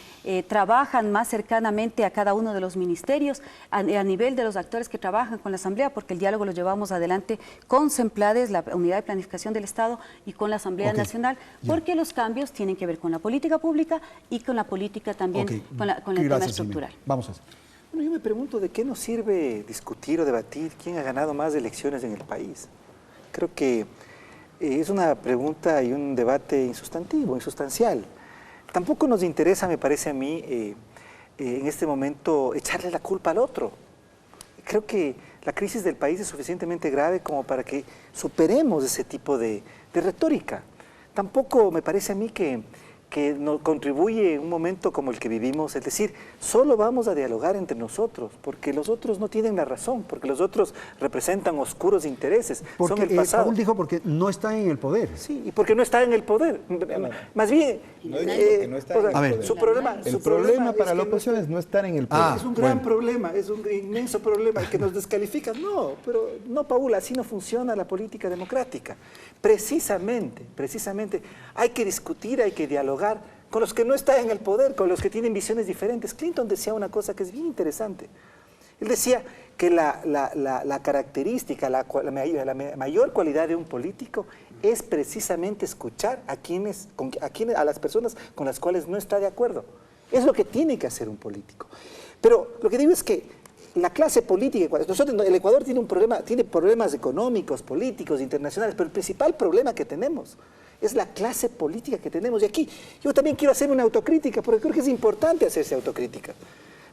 trabajan más cercanamente a cada uno de los ministerios, a nivel de los actores que trabajan con la Asamblea, porque el diálogo lo llevamos adelante con CEMPLADES, la Unidad de Planificación del Estado, y con la Asamblea Nacional, porque los cambios tienen que ver con la política pública y con la política también, con el tema estructural. Vamos a hacer. Bueno, yo me pregunto de qué nos sirve discutir o debatir quién ha ganado más elecciones en el país. Creo que es una pregunta y un debate insustantivo, insustancial. Tampoco nos interesa, me parece a mí, en este momento echarle la culpa al otro. Creo que la crisis del país es suficientemente grave como para que superemos ese tipo de retórica. Tampoco me parece a mí que nos contribuye un momento como el que vivimos, es decir, solo vamos a dialogar entre nosotros, porque los otros no tienen la razón, porque los otros representan oscuros intereses, porque, son el pasado. Paul dijo porque no está en el poder. Sí, y porque no está en el poder. Más bien, no que no está en el poder. Su problema, el problema para la oposición es no estar en el poder. Es un gran problema, es un inmenso problema que nos descalifican. No, pero no, Paula, así no funciona la política democrática. Precisamente, hay que discutir, hay que dialogar con los que no están en el poder, con los que tienen visiones diferentes. Clinton decía una cosa que es bien interesante. Él decía que la característica, la mayor cualidad de un político es precisamente escuchar a las personas con las cuales no está de acuerdo. Es lo que tiene que hacer un político. Pero lo que digo es que la clase política, el Ecuador tiene problemas económicos, políticos, internacionales, pero el principal problema que tenemos es la clase política que tenemos. Y aquí yo también quiero hacer una autocrítica, porque creo que es importante hacerse autocrítica.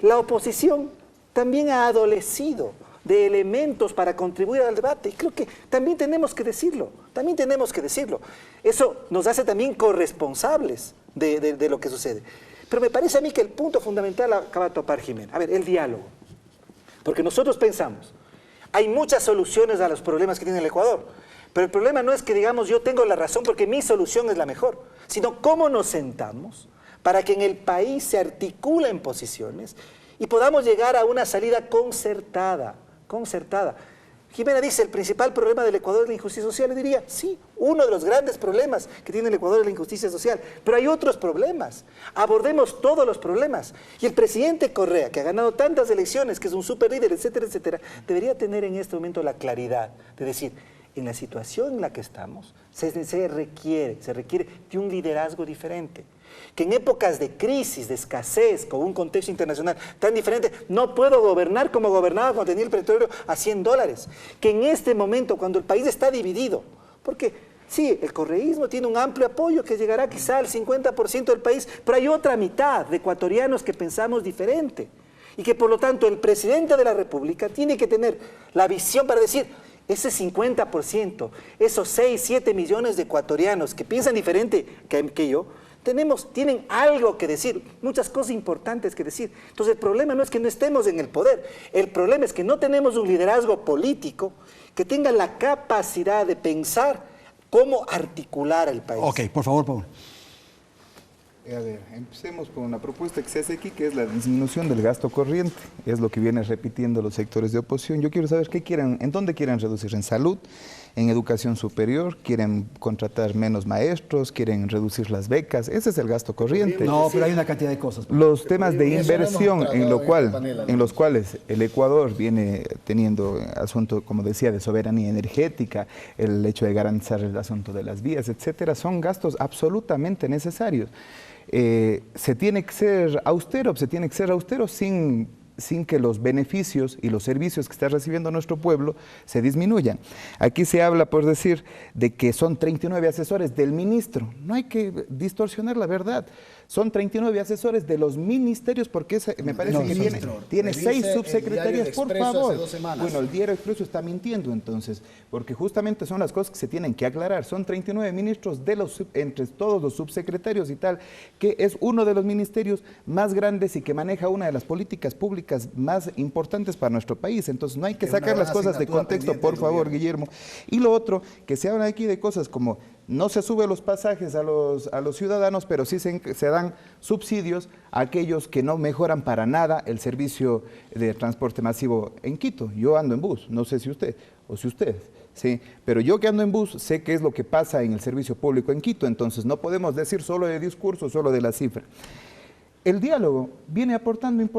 La oposición también ha adolecido de elementos para contribuir al debate. Y creo que también tenemos que decirlo, Eso nos hace también corresponsables de lo que sucede. Pero me parece a mí que el punto fundamental acaba de topar Jimena. A ver, el diálogo. Porque nosotros pensamos, hay muchas soluciones a los problemas que tiene el Ecuador, pero el problema no es que digamos yo tengo la razón porque mi solución es la mejor, sino cómo nos sentamos para que en el país se articulen posiciones y podamos llegar a una salida concertada. Jimena dice, el principal problema del Ecuador es la injusticia social. Yo diría, sí, uno de los grandes problemas que tiene el Ecuador es la injusticia social, pero hay otros problemas. Abordemos todos los problemas. Y el presidente Correa, que ha ganado tantas elecciones, que es un superlíder, etcétera, etcétera, debería tener en este momento la claridad de decir, en la situación en la que estamos, se requiere de un liderazgo diferente. Que en épocas de crisis, de escasez, con un contexto internacional tan diferente, no puedo gobernar como gobernaba cuando tenía el petróleo a $100. Que en este momento, cuando el país está dividido, porque sí, el correísmo tiene un amplio apoyo que llegará quizá al 50% del país, pero hay otra mitad de ecuatorianos que pensamos diferente. Y que por lo tanto el presidente de la República tiene que tener la visión para decir, ese 50%, esos 6, 7 millones de ecuatorianos que piensan diferente que yo, tienen algo que decir, muchas cosas importantes que decir. Entonces el problema no es que no estemos en el poder, el problema es que no tenemos un liderazgo político que tenga la capacidad de pensar cómo articular el país. Ok, por favor, Paul. A ver, empecemos con una propuesta que se hace aquí, que es la disminución del gasto corriente. Es lo que vienen repitiendo los sectores de oposición. Yo quiero saber en dónde quieren reducir, en salud, en educación superior, quieren contratar menos maestros, quieren reducir las becas. Ese es el gasto corriente. No, pero hay una cantidad de cosas. Los temas de inversión en los cuales el Ecuador viene teniendo asunto, como decía, de soberanía energética, el hecho de garantizar el asunto de las vías, etcétera, son gastos absolutamente necesarios. Se tiene que ser austero sin que los beneficios y los servicios que está recibiendo nuestro pueblo se disminuyan. Aquí se habla, por decir, de que son 39 asesores del ministro. No hay que distorsionar la verdad. Son 39 asesores de los ministerios, porque me parece que tiene 6 subsecretarías, por favor. Bueno, el Diario Expreso está mintiendo entonces, porque justamente son las cosas que se tienen que aclarar. Son 39 ministros entre todos los subsecretarios y tal, que es uno de los ministerios más grandes y que maneja una de las políticas públicas más importantes para nuestro país. Entonces no hay que sacar las cosas de contexto, por favor, Guillermo. Y lo otro, que se habla aquí de cosas como no se sube los pasajes a los ciudadanos, pero sí se dan subsidios a aquellos que no mejoran para nada el servicio de transporte masivo en Quito. Yo ando en bus, no sé si usted o si ustedes, sí, pero yo que ando en bus sé qué es lo que pasa en el servicio público en Quito, entonces no podemos decir solo de discurso, solo de la cifra. El diálogo viene aportando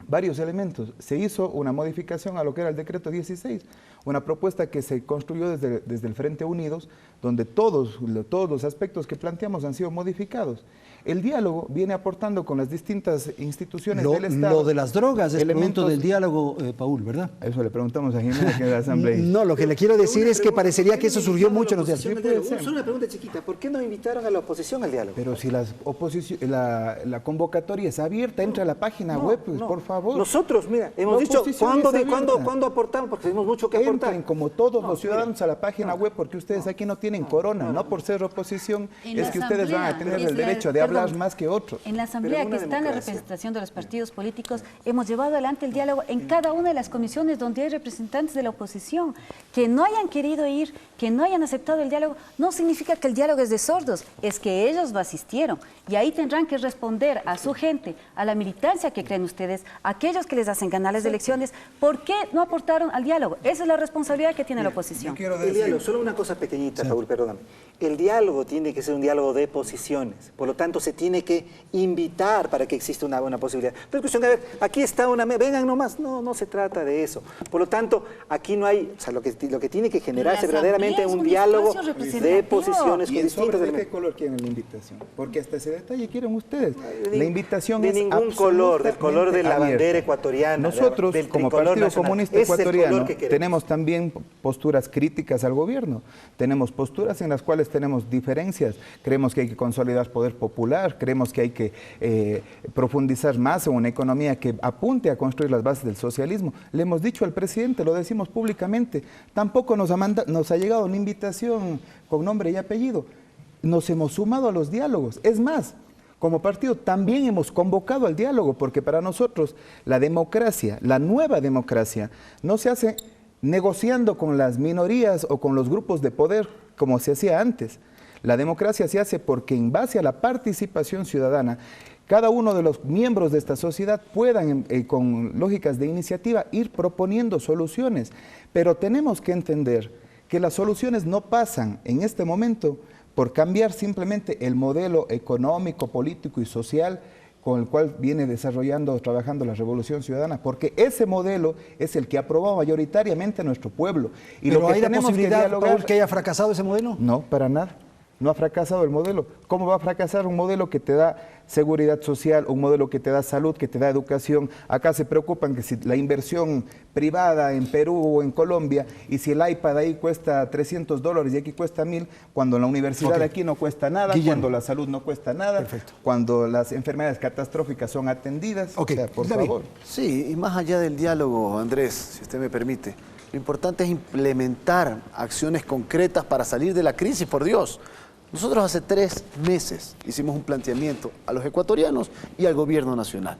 varios elementos. Se hizo una modificación a lo que era el decreto 16, una propuesta que se construyó desde el Frente Unidos, donde todos los aspectos que planteamos han sido modificados. El diálogo viene aportando con las distintas instituciones del Estado. Lo de las drogas es elemento del diálogo, Paul, ¿verdad? Eso le preguntamos a Jimena, que es la Asamblea. No, lo que le quiero decir es que parecería que eso surgió mucho en los diálogos. Solo una pregunta chiquita, ¿por qué no invitaron a la oposición al diálogo? Pero si la convocatoria es abierta, entra a la página web, pues, por favor. Nosotros, mira, hemos dicho, ¿cuándo aportamos? Porque tenemos mucho que aportar. Entren como todos los ciudadanos a la página web, porque ustedes aquí no tienen corona, no por ser oposición, es que ustedes van a tener el derecho de hablar más que otros. En la Asamblea, que está en la representación de los partidos políticos, hemos llevado adelante el diálogo en cada una de las comisiones donde hay representantes de la oposición. Que no hayan querido ir, que no hayan aceptado el diálogo, no significa que el diálogo es de sordos, es que ellos lo asistieron. Y ahí tendrán que responder a su gente, a la militancia que creen ustedes, a aquellos que les hacen ganar las elecciones, ¿por qué no aportaron al diálogo? Esa es la responsabilidad que tiene la oposición. El diálogo, solo una cosa pequeñita, Paul, perdóname. El diálogo tiene que ser un diálogo de posiciones, por lo tanto se tiene que invitar para que exista una buena posibilidad. Pero es cuestión de, a ver, aquí está vengan nomás, no se trata de eso. Por lo tanto, aquí no hay, o sea, lo que tiene que generarse verdaderamente un diálogo de posiciones con distintos elementos. ¿De qué color quieren la invitación? Porque hasta ese detalle quieren ustedes. La invitación de ningún color, del color de la bandera ecuatoriana. Nosotros, como Partido Comunista Ecuatoriano, tenemos también posturas críticas al gobierno. Tenemos posturas en las cuales tenemos diferencias. Creemos que hay que consolidar poder popular, creemos que hay que profundizar más en una economía que apunte a construir las bases del socialismo. Le hemos dicho al presidente, lo decimos públicamente, tampoco nos ha llegado una invitación con nombre y apellido. Nos hemos sumado a los diálogos. Es más, como partido también hemos convocado al diálogo, porque para nosotros la democracia, la nueva democracia, no se hace negociando con las minorías o con los grupos de poder como se hacía antes. La democracia se hace porque en base a la participación ciudadana, cada uno de los miembros de esta sociedad puedan, con lógicas de iniciativa, ir proponiendo soluciones. Pero tenemos que entender que las soluciones no pasan en este momento por cambiar simplemente el modelo económico, político y social con el cual viene trabajando la Revolución Ciudadana, porque ese modelo es el que aprobó mayoritariamente nuestro pueblo. Y ¿Pero lo que hay la tenemos posibilidad, que dialogar, Paul, que haya fracasado ese modelo? No, para nada. No ha fracasado el modelo. ¿Cómo va a fracasar un modelo que te da seguridad social, un modelo que te da salud, que te da educación? Acá se preocupan que si la inversión privada en Perú o en Colombia, y si el iPad ahí cuesta $300 y aquí cuesta 1.000, cuando la universidad aquí no cuesta nada, cuando la salud no cuesta nada, cuando las enfermedades catastróficas son atendidas. O sea, por favor. Sí, y más allá del diálogo, Andrés, si usted me permite, lo importante es implementar acciones concretas para salir de la crisis, por Dios. Nosotros hace 3 meses hicimos un planteamiento a los ecuatorianos y al gobierno nacional.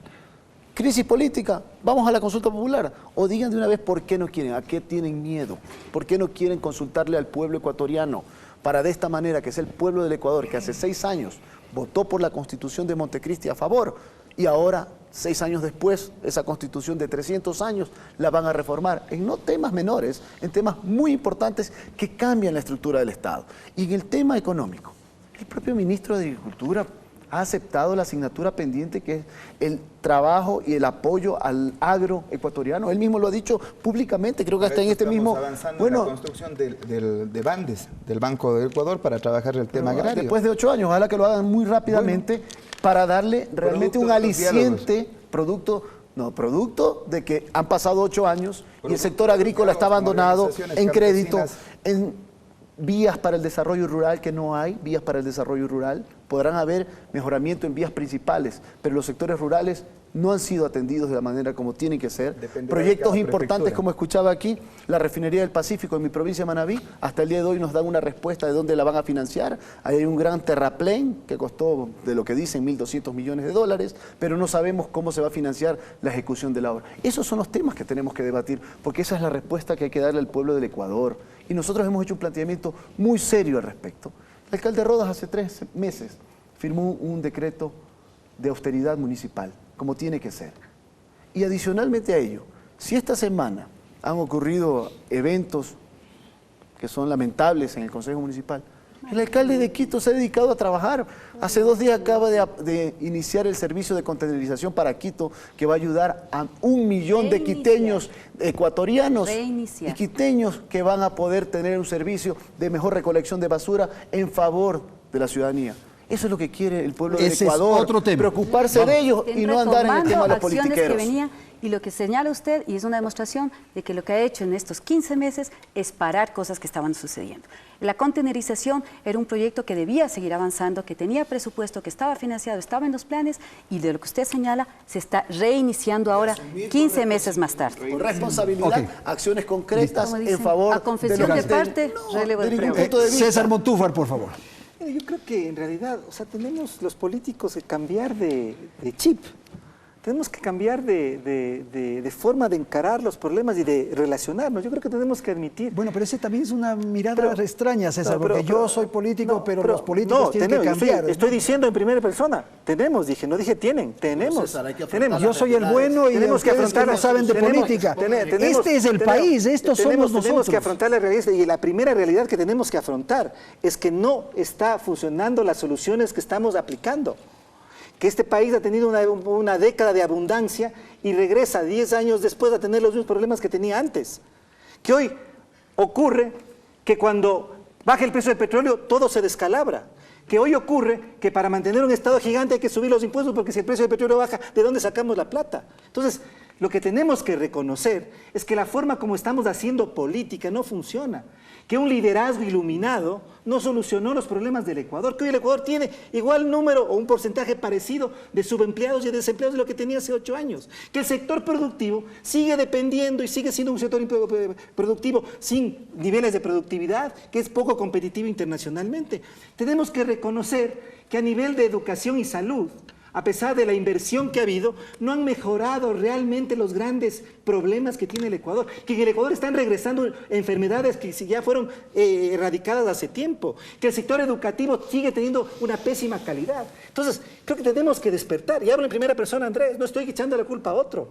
Crisis política, vamos a la consulta popular. O digan de una vez por qué no quieren, a qué tienen miedo, por qué no quieren consultarle al pueblo ecuatoriano para de esta manera, que es el pueblo del Ecuador, que hace 6 años votó por la Constitución de Montecristi a favor, y ahora, 6 años después, esa Constitución de 300 años la van a reformar en no temas menores, en temas muy importantes que cambian la estructura del Estado. Y en el tema económico, el propio ministro de Agricultura ha aceptado la asignatura pendiente que es el trabajo y el apoyo al agro ecuatoriano. Él mismo lo ha dicho públicamente, creo que hasta en este mismo... Estamos avanzando en la construcción de Bandes, del Banco del Ecuador, para trabajar el tema agrario. Después de 8 años, ojalá que lo hagan muy rápidamente para darle realmente un aliciente, producto de que han pasado 8 años y el sector agrícola está abandonado en crédito, en vías para el desarrollo rural, que no hay vías para el desarrollo rural. Podrán haber mejoramiento en vías principales, pero los sectores rurales no han sido atendidos de la manera como tienen que ser. Proyectos importantes, como escuchaba aquí, la refinería del Pacífico en mi provincia de Manabí, hasta el día de hoy nos dan una respuesta de dónde la van a financiar. Ahí hay un gran terraplén que costó, de lo que dicen, $1.200 millones, pero no sabemos cómo se va a financiar la ejecución de la obra. Esos son los temas que tenemos que debatir, porque esa es la respuesta que hay que darle al pueblo del Ecuador. Y nosotros hemos hecho un planteamiento muy serio al respecto. El alcalde Rodas hace 3 meses firmó un decreto de austeridad municipal, como tiene que ser. Y adicionalmente a ello, si esta semana han ocurrido eventos que son lamentables en el Consejo Municipal, el alcalde de Quito se ha dedicado a trabajar. Hace 2 días acaba de iniciar el servicio de containerización para Quito, que va a ayudar a 1 millón de quiteños ecuatorianos y quiteños que van a poder tener un servicio de mejor recolección de basura en favor de la ciudadanía. Eso es lo que quiere el pueblo del Ecuador, otro tema. Preocuparse de ellos y no andar en el tema de los politiqueros. Y lo que señala usted, y es una demostración de que lo que ha hecho en estos 15 meses es parar cosas que estaban sucediendo. La containerización era un proyecto que debía seguir avanzando, que tenía presupuesto, que estaba financiado, estaba en los planes, y de lo que usted señala, se está reiniciando ahora 15 meses más tarde. Con responsabilidad, acciones concretas en favor a confesión de parte, relevo de prueba. César Montúfar, por favor. Yo creo que en realidad, tenemos los políticos que cambiar de chip. Tenemos que cambiar de forma de encarar los problemas y de relacionarnos. Yo creo que tenemos que admitir... Bueno, pero ese también es una mirada extraña, César, porque yo soy político, pero los políticos tienen que cambiar. Estoy diciendo en primera persona. Tenemos, dije, no dije tienen. Tenemos. Tenemos. Yo soy el bueno y tenemos que afrontar, no saben de política. Este es el país, estos somos nosotros. Tenemos que afrontar la realidad, y la primera realidad que tenemos que afrontar es que no está funcionando las soluciones que estamos aplicando. Que este país ha tenido una década de abundancia y regresa 10 años después a tener los mismos problemas que tenía antes. Que hoy ocurre que cuando baja el precio del petróleo todo se descalabra. Que hoy ocurre que para mantener un Estado gigante hay que subir los impuestos, porque si el precio del petróleo baja, ¿de dónde sacamos la plata? Entonces, Lo que tenemos que reconocer es que la forma como estamos haciendo política no funciona, que un liderazgo iluminado no solucionó los problemas del Ecuador, que hoy el Ecuador tiene igual número o un porcentaje parecido de subempleados y de desempleados de lo que tenía hace 8 años, que el sector productivo sigue dependiendo y sigue siendo un sector productivo sin niveles de productividad, que es poco competitivo internacionalmente. Tenemos que reconocer que a nivel de educación y salud, a pesar de la inversión que ha habido, no han mejorado realmente los grandes problemas que tiene el Ecuador. Que en el Ecuador están regresando enfermedades que ya fueron erradicadas hace tiempo. Que el sector educativo sigue teniendo una pésima calidad. Entonces, creo que tenemos que despertar. Y hablo en primera persona, Andrés, no estoy echando la culpa a otro.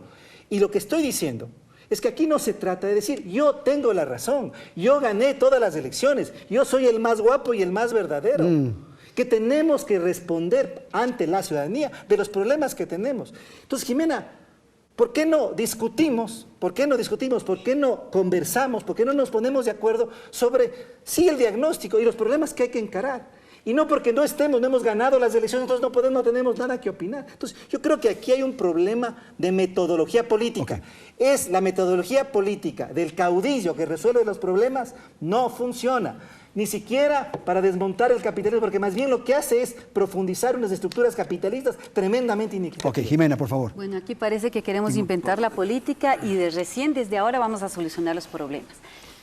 Y lo que estoy diciendo es que aquí no se trata de decir, yo tengo la razón, yo gané todas las elecciones, yo soy el más guapo y el más verdadero. Que tenemos que responder ante la ciudadanía de los problemas que tenemos. Entonces, Jimena, ¿por qué no discutimos? ¿Por qué no discutimos? ¿Por qué no conversamos? ¿Por qué no nos ponemos de acuerdo sobre, sí, el diagnóstico y los problemas que hay que encarar? Y no porque no hemos ganado las elecciones, entonces no tenemos nada que opinar. Entonces, yo creo que aquí hay un problema de metodología política. Es la metodología política del caudillo que resuelve los problemas, no funciona. Ni siquiera para desmontar el capitalismo, porque más bien lo que hace es profundizar unas estructuras capitalistas tremendamente inequitativas. Ok, Jimena, por favor. Bueno, aquí parece que queremos inventar la política y desde ahora vamos a solucionar los problemas.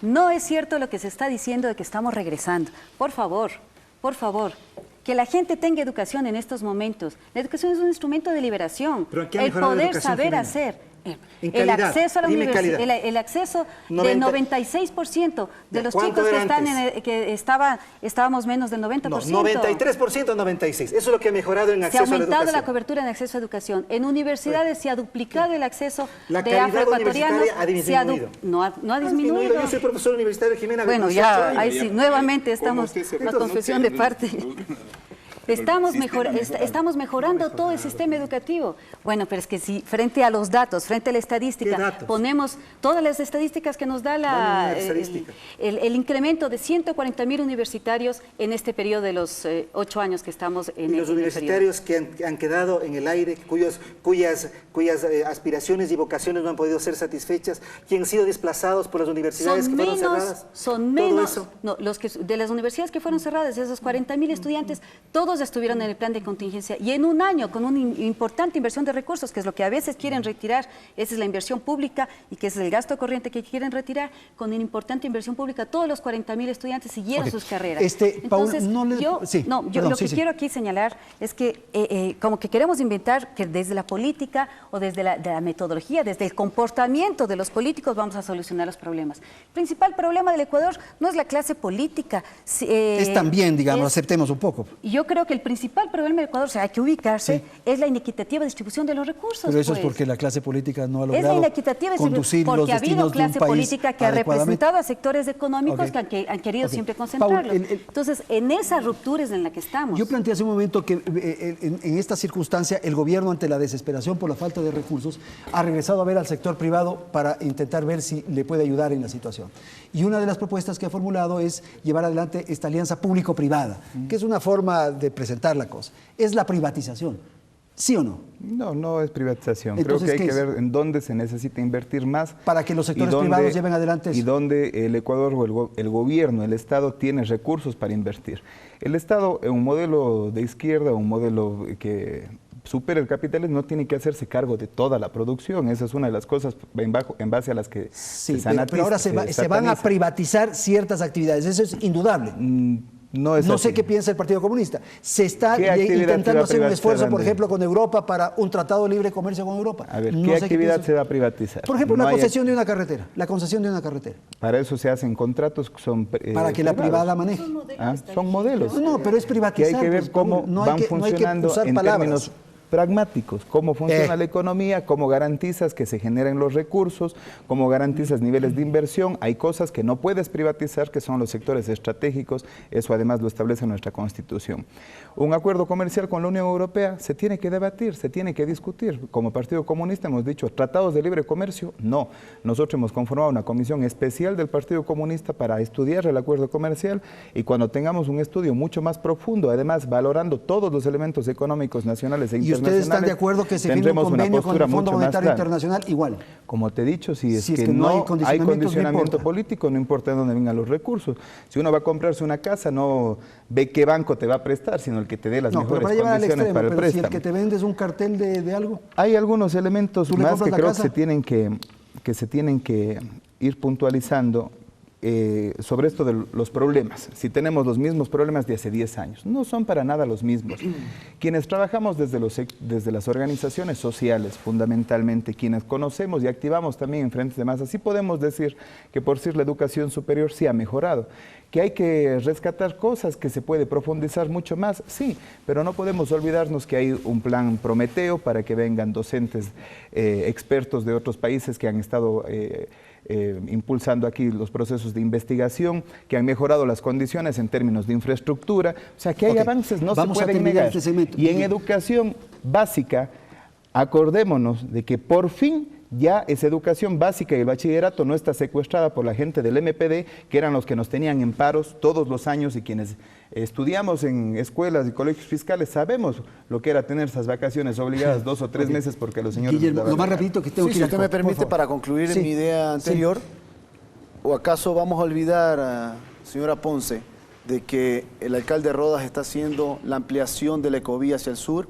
No es cierto lo que se está diciendo de que estamos regresando. Por favor, que la gente tenga educación en estos momentos. La educación es un instrumento de liberación. El poder saber hacer. El acceso a la universidad, el acceso del 96% de los chicos que estábamos menos del 90%. No, 93%, 96%. Eso es lo que ha mejorado en acceso a la educación. Se ha aumentado la cobertura en acceso a educación. En universidades se ha duplicado el acceso de afroecuatorianos. Ha disminuido. No ha disminuido. Yo soy profesor universitario, Jimena. Bueno, ya, ahí sí, nuevamente estamos la confesión de parte. Estamos mejorando todo el sistema educativo. Bueno, pero es que si frente a los datos, frente a la estadística, ponemos todas las estadísticas que nos da el incremento de 140.000 universitarios en este periodo de los 8 años que estamos en el los universitarios que han quedado en el aire, cuyas aspiraciones y vocaciones no han podido ser satisfechas, que han sido desplazados por las universidades que fueron cerradas. Son menos, no, de las universidades que fueron cerradas, de esos 40.000 estudiantes, todos estuvieron en el plan de contingencia y en un año con una importante inversión de recursos, que es lo que a veces quieren retirar, esa es la inversión pública y que es el gasto corriente que quieren retirar, con una importante inversión pública, todos los 40.000 estudiantes siguieron sus carreras. Entonces, lo que quiero aquí señalar es que como que queremos inventar que desde la política o desde la metodología, desde el comportamiento de los políticos vamos a solucionar los problemas. El principal problema del Ecuador no es la clase política. Es también, digamos, aceptemos un poco. Yo creo que el principal problema del Ecuador, o sea, hay que ubicarse, es la inequitativa distribución de los recursos. Pero eso es porque la clase política no ha logrado es la inequitativa conducir los porque ha destinos habido clase de un país política que ha representado a sectores económicos que han querido siempre concentrarlos. Entonces, en esa ruptura es en la que estamos. Yo planteé hace un momento que en esta circunstancia el gobierno, ante la desesperación por la falta de recursos, ha regresado a ver al sector privado para intentar ver si le puede ayudar en la situación. Y una de las propuestas que ha formulado es llevar adelante esta alianza público-privada, que es una forma de presentar la cosa. Es la privatización, ¿sí o no? No, no es privatización. Entonces, creo que hay que ver en dónde se necesita invertir más. Para que los sectores privados lleven adelante eso. Y dónde el Ecuador o el gobierno, el Estado, tiene recursos para invertir. El Estado, en un modelo de izquierda, un modelo que supera el capitalismo, no tiene que hacerse cargo de toda la producción. Esa es una de las cosas en base a las que pero ahora se van a privatizar ciertas actividades. Eso es indudable. No sé qué piensa el Partido Comunista. Se está intentando hacer un esfuerzo, por ejemplo, con Europa para un tratado de libre comercio con Europa. A ver, ¿qué actividad se va a privatizar? Por ejemplo, la concesión de una carretera. La concesión de una carretera. Para eso se hacen contratos que son para que la privada maneje. Son modelos. No, pero es privatizar. Que hay que ver cómo van funcionando en términos pragmáticos, cómo funciona la economía, cómo garantizas que se generen los recursos, cómo garantizas niveles de inversión. Hay cosas que no puedes privatizar, que son los sectores estratégicos, eso además lo establece nuestra Constitución. Un acuerdo comercial con la Unión Europea se tiene que debatir, se tiene que discutir. Como Partido Comunista hemos dicho, tratados de libre comercio, no. Nosotros hemos conformado una comisión especial del Partido Comunista para estudiar el acuerdo comercial y cuando tengamos un estudio mucho más profundo, además valorando todos los elementos económicos nacionales e internacionales, nacionales, están de acuerdo que se firme un tendremos una convenio con postura el Fondo mucho más Monetario clara. Internacional igual? Como te he dicho, si es Si que no hay no condicionamiento importa. político, no importa de dónde vengan los recursos. Si uno va a comprarse una casa, no ve qué banco te va a prestar, sino el que te dé las No, pero mejores para llevar al condiciones extremo, para el pero si préstamo. el que te vende es un cartel de algo. Hay algunos elementos ¿Tú le más compras que la creo casa? que se tienen que ir puntualizando sobre esto de los problemas. Si tenemos los mismos problemas de hace 10 años, no son para nada los mismos. Quienes trabajamos desde las organizaciones sociales, fundamentalmente, quienes conocemos y activamos también en frentes de masa, sí podemos decir que por sí la educación superior sí ha mejorado. Que hay que rescatar cosas, que se puede profundizar mucho más, sí, pero no podemos olvidarnos que hay un plan Prometeo para que vengan docentes expertos de otros países que han estado impulsando aquí los procesos de investigación, que han mejorado las condiciones en términos de infraestructura, o sea que hay avances, no se pueden negar. Y en educación básica, acordémonos de que por fin ya esa educación básica y el bachillerato no está secuestrada por la gente del MPD, que eran los que nos tenían en paros todos los años, y quienes estudiamos en escuelas y colegios fiscales sabemos lo que era tener esas vacaciones obligadas 2 o 3 meses porque los señores... Guillermo, lo más rapidito que tengo que ir si al usted me corte, por permite, favor. para concluir en mi idea anterior, ¿o acaso vamos a olvidar, señora Ponce, de que el alcalde Rodas está haciendo la ampliación de la ecovía hacia el sur,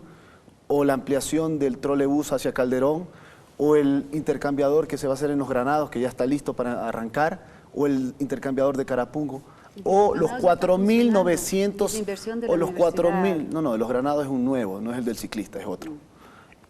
o la ampliación del trolebús hacia Calderón, o el intercambiador que se va a hacer en Los Granados, que ya está listo para arrancar, o el intercambiador de Carapungo, o los 4.900, o los 4.000, no, Los Granados es un nuevo, no es el del ciclista, es otro.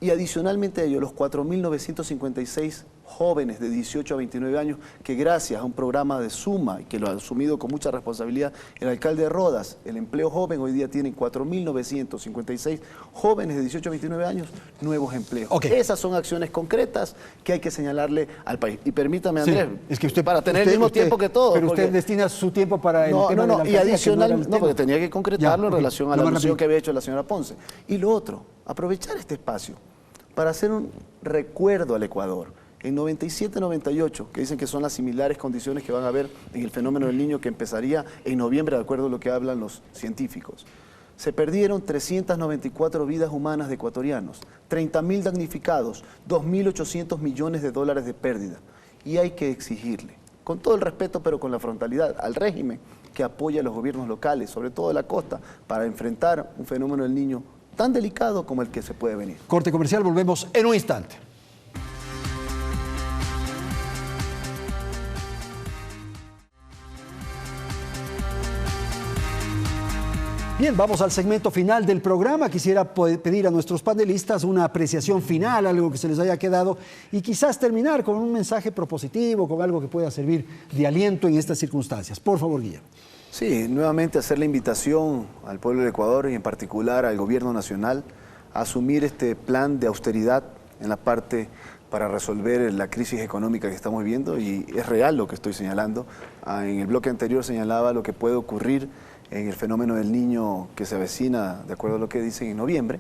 Y adicionalmente a ello, los 4.956 jóvenes de 18 a 29 años que gracias a un programa de Suma, y que lo ha asumido con mucha responsabilidad el alcalde Rodas, el empleo joven hoy día tiene 4.956 jóvenes de 18 a 29 años, nuevos empleos. Esas son acciones concretas que hay que señalarle al país. Y permítame, Andrés, es que usted, para tener el mismo tiempo que todos. Pero usted destina su tiempo para el tema de la y alcaldía, adicional, no, porque tenía que concretarlo en relación a la alusión que había hecho la señora Ponce. Y lo otro, aprovechar este espacio para hacer un recuerdo al Ecuador. En 97-98, que dicen que son las similares condiciones que van a haber en el fenómeno del Niño, que empezaría en noviembre, de acuerdo a lo que hablan los científicos. Se perdieron 394 vidas humanas de ecuatorianos, 30.000 damnificados, 2.800 millones de dólares de pérdida. Y hay que exigirle, con todo el respeto pero con la frontalidad, al régimen que apoya a los gobiernos locales, sobre todo de la costa, para enfrentar un fenómeno del Niño tan delicado como el que se puede venir. Corte comercial, volvemos en un instante. Bien, vamos al segmento final del programa. Quisiera pedir a nuestros panelistas una apreciación final, algo que se les haya quedado, y quizás terminar con un mensaje propositivo, con algo que pueda servir de aliento en estas circunstancias. Por favor, Guillermo. Sí, nuevamente hacer la invitación al pueblo del Ecuador y en particular al gobierno nacional a asumir este plan de austeridad en la parte para resolver la crisis económica que estamos viviendo, y es real lo que estoy señalando. En el bloque anterior señalaba lo que puede ocurrir en el fenómeno del Niño que se avecina, de acuerdo a lo que dicen, en noviembre.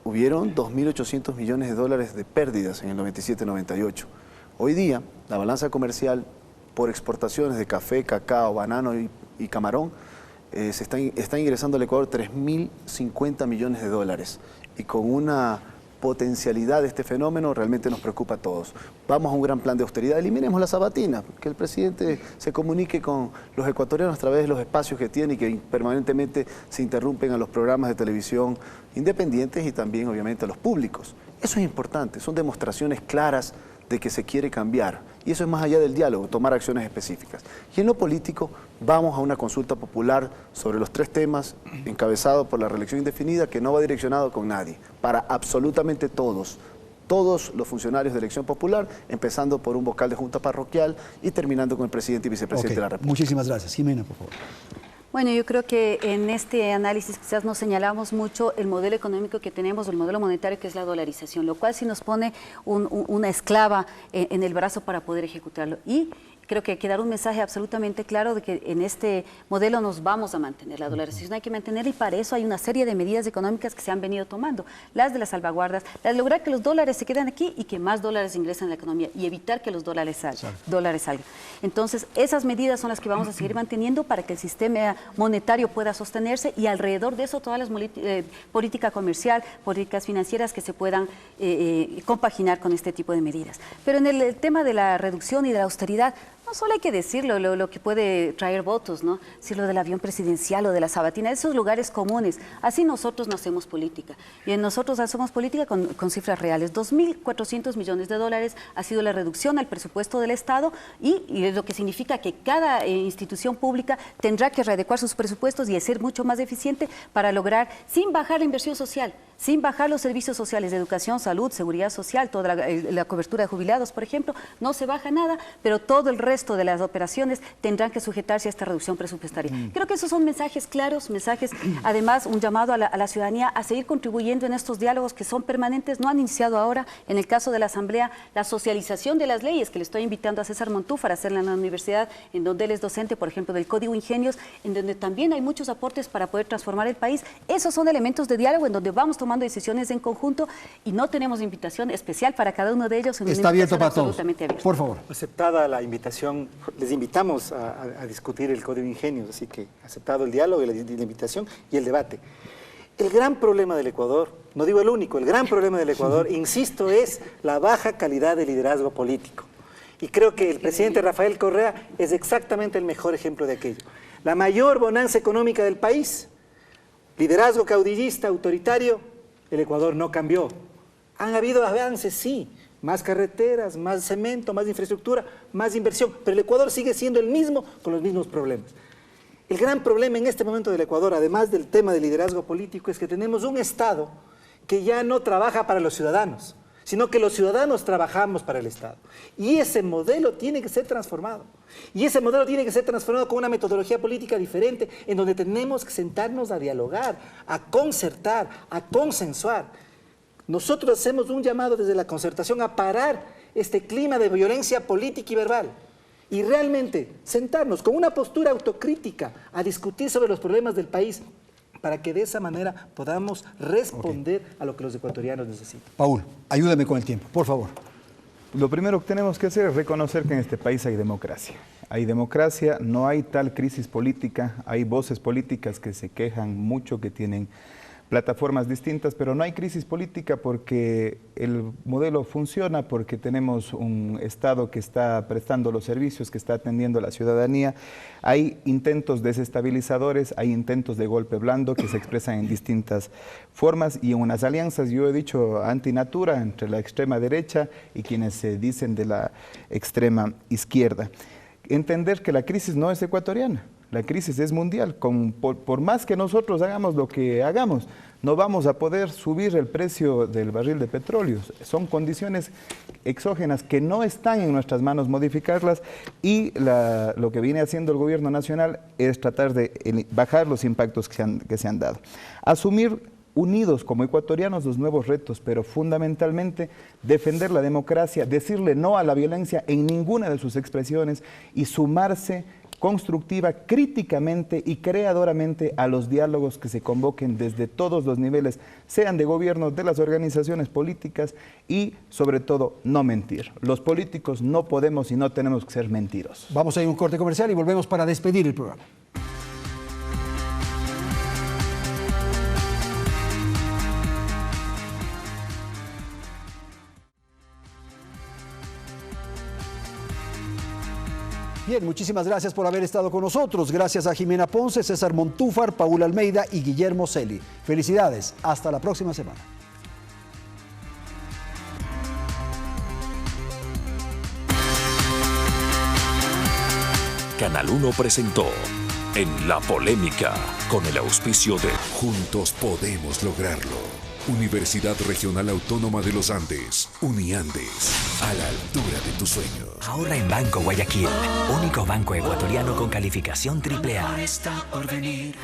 Hubieron 2.800 millones de dólares de pérdidas en el 97-98. Hoy día, la balanza comercial por exportaciones de café, cacao, banano y camarón, está ingresando al Ecuador 3.050 millones de dólares. Y con una potencialidad de este fenómeno realmente nos preocupa a todos. Vamos a un gran plan de austeridad, eliminemos la sabatina, que el presidente se comunique con los ecuatorianos a través de los espacios que tiene y que permanentemente se interrumpen a los programas de televisión independientes y también obviamente a los públicos. Eso es importante, son demostraciones claras de que se quiere cambiar, y eso es más allá del diálogo, tomar acciones específicas. Y en lo político, vamos a una consulta popular sobre los 3 temas, encabezado por la reelección indefinida, que no va direccionado con nadie, para absolutamente todos los funcionarios de elección popular, empezando por un vocal de junta parroquial y terminando con el presidente y vicepresidente de la República. Muchísimas gracias. Jimena, por favor. Bueno, yo creo que en este análisis quizás nos señalamos mucho el modelo económico que tenemos, el modelo monetario, que es la dolarización, lo cual sí nos pone una esclava en el brazo para poder ejecutarlo. Y Creo que hay que dar un mensaje absolutamente claro de que en este modelo nos vamos a mantener. La dolarización hay que mantenerla y para eso hay una serie de medidas económicas que se han venido tomando. Las de las salvaguardas, las de lograr que los dólares se queden aquí y que más dólares ingresen a la economía y evitar que los dólares salgan. Entonces, esas medidas son las que vamos a seguir manteniendo para que el sistema monetario pueda sostenerse y alrededor de eso todas las políticas comercial, políticas financieras que se puedan compaginar con este tipo de medidas. Pero en el tema de la reducción y de la austeridad, no solo hay que decirlo, lo que puede traer votos, ¿no? Si lo del avión presidencial o de la sabatina, esos lugares comunes. Así nosotros no hacemos política. Y nosotros hacemos política con cifras reales. 2.400 millones de dólares ha sido la reducción al presupuesto del Estado y lo que significa que cada institución pública tendrá que readecuar sus presupuestos y ser mucho más eficiente para lograr, sin bajar la inversión social, sin bajar los servicios sociales de educación, salud, seguridad social, toda la cobertura de jubilados, por ejemplo, no se baja nada, pero todo el resto de las operaciones tendrán que sujetarse a esta reducción presupuestaria. Creo que esos son mensajes claros, mensajes, además, un llamado a la ciudadanía a seguir contribuyendo en estos diálogos que son permanentes, no han iniciado ahora, en el caso de la Asamblea, la socialización de las leyes, que le estoy invitando a César Montúfar a hacerla en la universidad, en donde él es docente, por ejemplo, del Código Ingenios, en donde también hay muchos aportes para poder transformar el país. Esos son elementos de diálogo en donde vamos tomando decisiones en conjunto y no tenemos invitación especial para cada uno de ellos. Está abierto para todos. Por favor. Aceptada la invitación, les invitamos a discutir el Código Ingenios, así que aceptado el diálogo, la invitación y el debate. El gran problema del Ecuador, no digo el único, el gran problema del Ecuador, insisto, es la baja calidad de liderazgo político. Y creo que el presidente Rafael Correa es exactamente el mejor ejemplo de aquello. La mayor bonanza económica del país, liderazgo caudillista, autoritario, el Ecuador no cambió. Han habido avances, sí, más carreteras, más cemento, más infraestructura, más inversión, pero el Ecuador sigue siendo el mismo con los mismos problemas. El gran problema en este momento del Ecuador, además del tema del liderazgo político, es que tenemos un Estado que ya no trabaja para los ciudadanos, sino que los ciudadanos trabajamos para el Estado. Y ese modelo tiene que ser transformado. Y ese modelo tiene que ser transformado con una metodología política diferente, en donde tenemos que sentarnos a dialogar, a concertar, a consensuar. Nosotros hacemos un llamado desde la concertación a parar este clima de violencia política y verbal. Y realmente sentarnos con una postura autocrítica a discutir sobre los problemas del país, para que de esa manera podamos responder a lo que los ecuatorianos necesitan. Paul, ayúdame con el tiempo, por favor. Lo primero que tenemos que hacer es reconocer que en este país hay democracia. Hay democracia, no hay tal crisis política, hay voces políticas que se quejan mucho, que tienen plataformas distintas, pero no hay crisis política porque el modelo funciona, porque tenemos un Estado que está prestando los servicios, que está atendiendo a la ciudadanía. Hay intentos desestabilizadores, hay intentos de golpe blando que se expresan en distintas formas y en unas alianzas, yo he dicho, antinatura entre la extrema derecha y quienes se dicen de la extrema izquierda. Entender que la crisis no es ecuatoriana. La crisis es mundial. Por más que nosotros hagamos lo que hagamos, no vamos a poder subir el precio del barril de petróleo. Son condiciones exógenas que no están en nuestras manos modificarlas y lo que viene haciendo el gobierno nacional es tratar de bajar los impactos que se han dado. Asumir unidos como ecuatorianos los nuevos retos, pero fundamentalmente defender la democracia, decirle no a la violencia en ninguna de sus expresiones y sumarse constructiva, críticamente y creadoramente a los diálogos que se convoquen desde todos los niveles, sean de gobierno, de las organizaciones políticas y, sobre todo, no mentir. Los políticos no podemos y no tenemos que ser mentirosos. Vamos a ir a un corte comercial y volvemos para despedir el programa. Bien, muchísimas gracias por haber estado con nosotros. Gracias a Jimena Ponce, César Montúfar, Paul Almeida y Guillermo Celi. Felicidades. Hasta la próxima semana. Canal 1 presentó En la Polémica, con el auspicio de Juntos podemos lograrlo. Universidad Regional Autónoma de los Andes, Uniandes, a la altura de tus sueños. Ahorra en Banco Guayaquil, único banco ecuatoriano con calificación AAA. Está por venir.